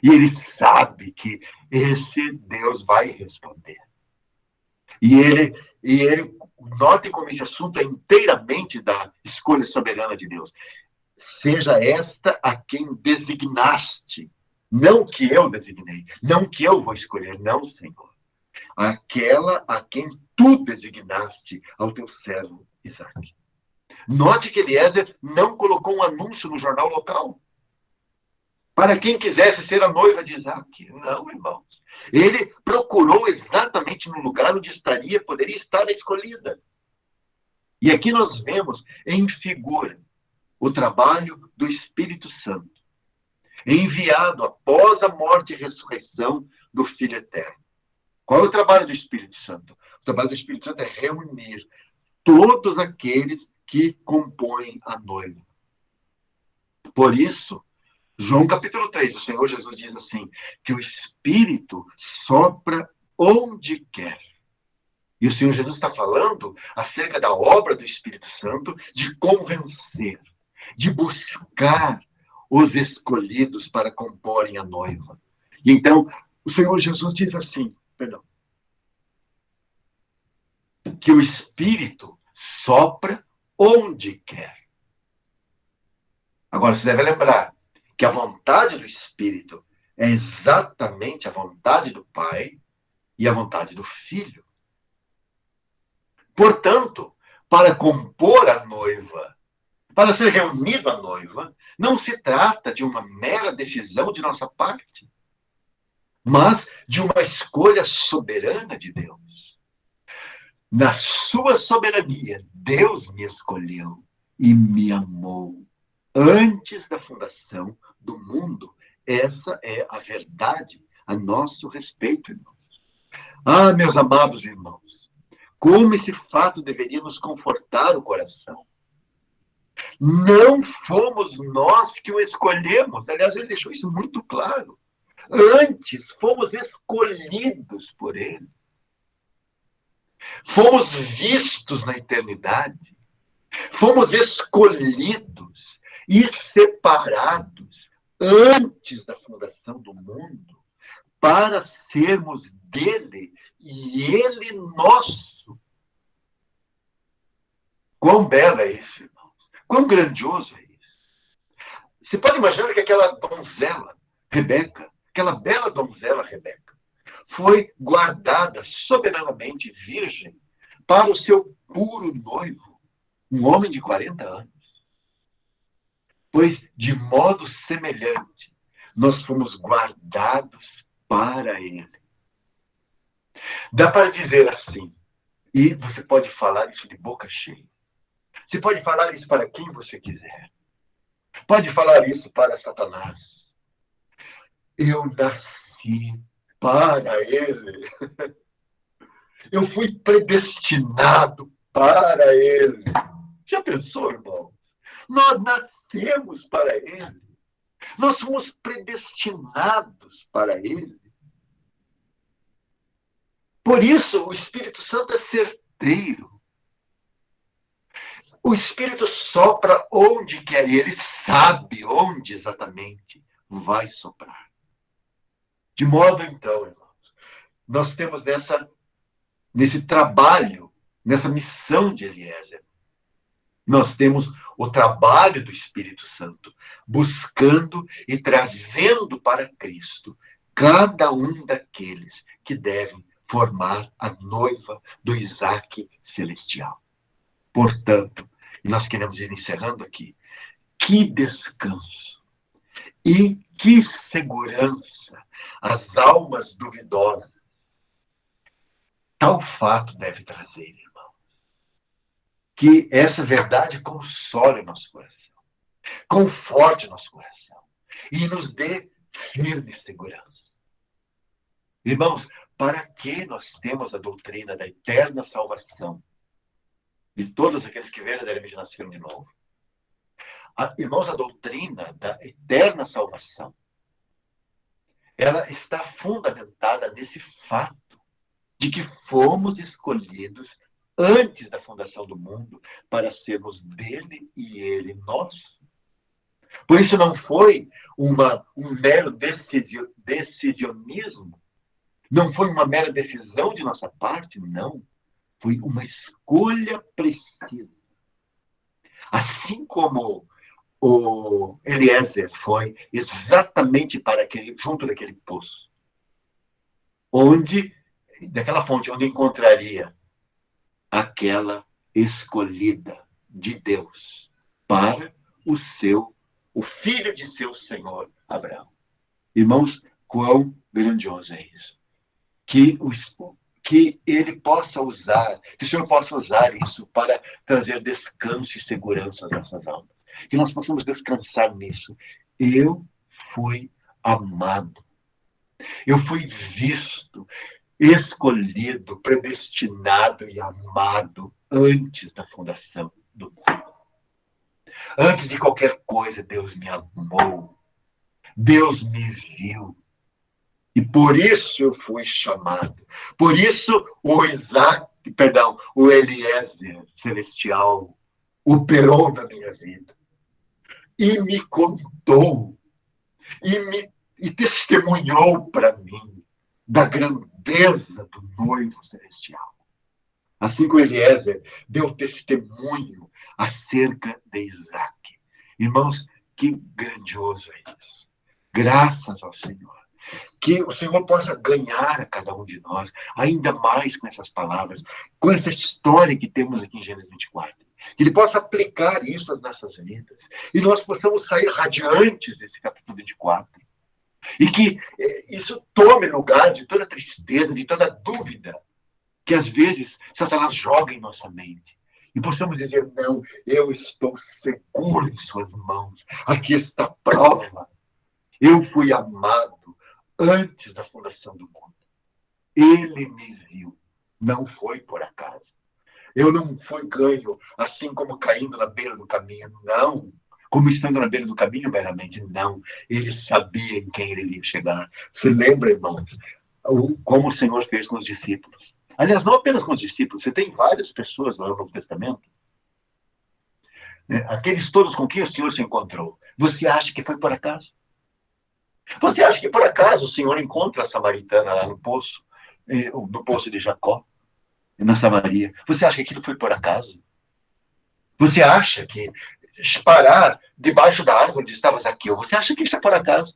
E ele sabe que esse Deus vai responder. E ele note como esse assunto é inteiramente da escolha soberana de Deus. Seja esta a quem designaste, não que eu designei, não que eu vou escolher, não, Senhor. Aquela a quem tu designaste ao teu servo Isaque. Note que Eliezer não colocou um anúncio no jornal local para quem quisesse ser a noiva de Isaque. Não, irmãos. Ele procurou exatamente no lugar onde poderia estar a escolhida. E aqui nós vemos em figura o trabalho do Espírito Santo, enviado após a morte e ressurreição do Filho Eterno. Qual é o trabalho do Espírito Santo? O trabalho do Espírito Santo é reunir todos aqueles que compõem a noiva. Por isso, João capítulo 3, o Senhor Jesus diz assim, que o Espírito sopra onde quer. E o Senhor Jesus está falando acerca da obra do Espírito Santo de convencer, de buscar os escolhidos para comporem a noiva. E então, o Senhor Jesus diz assim, que o Espírito sopra onde quer. Agora, você deve lembrar que a vontade do Espírito é exatamente a vontade do Pai e a vontade do Filho. Portanto, para compor a noiva, para ser reunido a noiva, não se trata de uma mera decisão de nossa parte, mas de uma escolha soberana de Deus. Na sua soberania, Deus me escolheu e me amou antes da fundação do mundo. Essa é a verdade a nosso respeito, irmãos. Ah, meus amados irmãos, como esse fato deveria nos confortar o coração. Não fomos nós que o escolhemos. Aliás, ele deixou isso muito claro. Antes, fomos escolhidos por ele. Fomos vistos na eternidade. Fomos escolhidos e separados antes da fundação do mundo para sermos dele e ele nosso. Quão belo é isso, irmãos. Quão grandioso é isso. Você pode imaginar que aquela donzela, Rebeca, aquela bela donzela Rebeca, foi guardada soberanamente virgem para o seu puro noivo, um homem de 40 anos. Pois, de modo semelhante, nós fomos guardados para ele. Dá para dizer assim, e você pode falar isso de boca cheia. Você pode falar isso para quem você quiser. Pode falar isso para Satanás. Eu nasci para ele. Eu fui predestinado para ele. Já pensou, irmão? Nós nascemos para ele. Nós fomos predestinados para ele. Por isso, o Espírito Santo é certeiro. O Espírito sopra onde quer e ele sabe onde exatamente vai soprar. De modo, então, irmãos, nós temos nesse trabalho, nessa missão de Eliezer, nós temos o trabalho do Espírito Santo, buscando e trazendo para Cristo cada um daqueles que devem formar a noiva do Isaac celestial. Portanto, nós queremos ir encerrando aqui. Que descanso e que segurança as almas duvidosas tal fato deve trazer, irmãos. Que essa verdade console nosso coração, conforte nosso coração e nos dê firme segurança. Irmãos, para que nós temos a doutrina da eterna salvação de todos aqueles que verdadeiramente nasceram de novo? Irmãos, a doutrina da eterna salvação, ela está fundamentada nesse fato de que fomos escolhidos antes da fundação do mundo para sermos dele e ele nosso. Por isso não foi um mero decisionismo, não foi uma mera decisão de nossa parte, não. Foi uma escolha precisa. Assim como o Eliezer foi exatamente junto daquele poço, daquela fonte, onde encontraria aquela escolhida de Deus para o filho de seu senhor Abraão. Irmãos, quão grandioso é isso. Que ele possa usar, que o Senhor possa usar isso para trazer descanso e segurança às nossas almas. Que nós possamos descansar nisso. Eu fui amado. Eu fui visto, escolhido, predestinado e amado antes da fundação do mundo. Antes de qualquer coisa, Deus me amou. Deus me viu. E por isso eu fui chamado. Por isso o Eliezer celestial operou na minha vida. E me contou. E testemunhou para mim da grandeza do noivo celestial. Assim como Eliezer deu testemunho acerca de Isaac. Irmãos, que grandioso é isso. Graças ao Senhor. Que o Senhor possa ganhar a cada um de nós, ainda mais com essas palavras, com essa história que temos aqui em Gênesis 24. Que Ele possa aplicar isso às nossas vidas. E nós possamos sair radiantes desse capítulo 24. E que isso tome lugar de toda tristeza, de toda dúvida, que às vezes Satanás joga em nossa mente. E possamos dizer, não, eu estou seguro em suas mãos. Aqui está a prova. Eu fui amado antes da fundação do mundo. Ele me viu. Não foi por acaso. Eu não fui ganho assim como caindo na beira do caminho. Não. Como estando na beira do caminho, meramente. Não. Ele sabia em quem ele ia chegar. Se lembra, irmãos, como o Senhor fez com os discípulos. Aliás, não apenas com os discípulos. Você tem várias pessoas lá no Novo Testamento. Aqueles todos com quem o Senhor se encontrou. Você acha que foi por acaso? Você acha que por acaso o Senhor encontra a samaritana lá no poço de Jacó, na Samaria? Você acha que aquilo foi por acaso? Você acha que parar debaixo da árvore onde estava Zaqueu, você acha que isso é por acaso?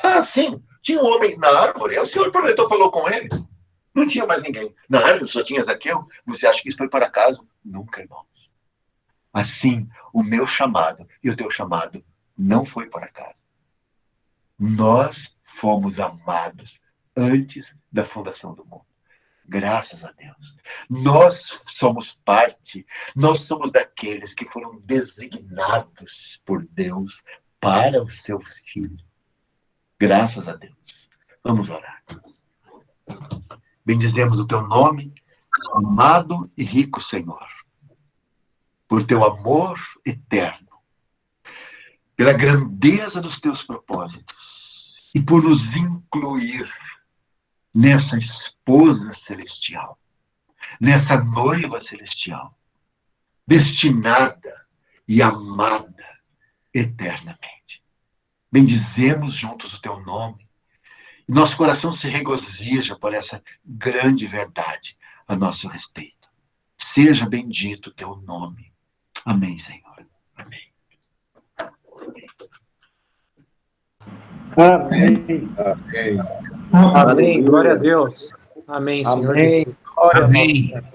Ah, sim, tinha um homem na árvore. Aí o Senhor proletor falou com ele. Não tinha mais ninguém. Na árvore só tinha Zaqueu. Você acha que isso foi por acaso? Nunca, irmãos. Assim, o meu chamado e o teu chamado não foi por acaso. Nós fomos amados antes da fundação do mundo. Graças a Deus. Nós somos parte, nós somos daqueles que foram designados por Deus para o seu Filho. Graças a Deus. Vamos orar. Bendizemos o teu nome, amado e rico Senhor, por teu amor eterno, pela grandeza dos teus propósitos e por nos incluir nessa esposa celestial, nessa noiva celestial, destinada e amada eternamente. Bendizemos juntos o teu nome. Nosso coração se regozija por essa grande verdade a nosso respeito. Seja bendito o teu nome. Amém, Senhor. Amém. Amém. Amém. Amém. Glória a Deus. Amém, Senhor. Amém. Glória a Amém. Deus.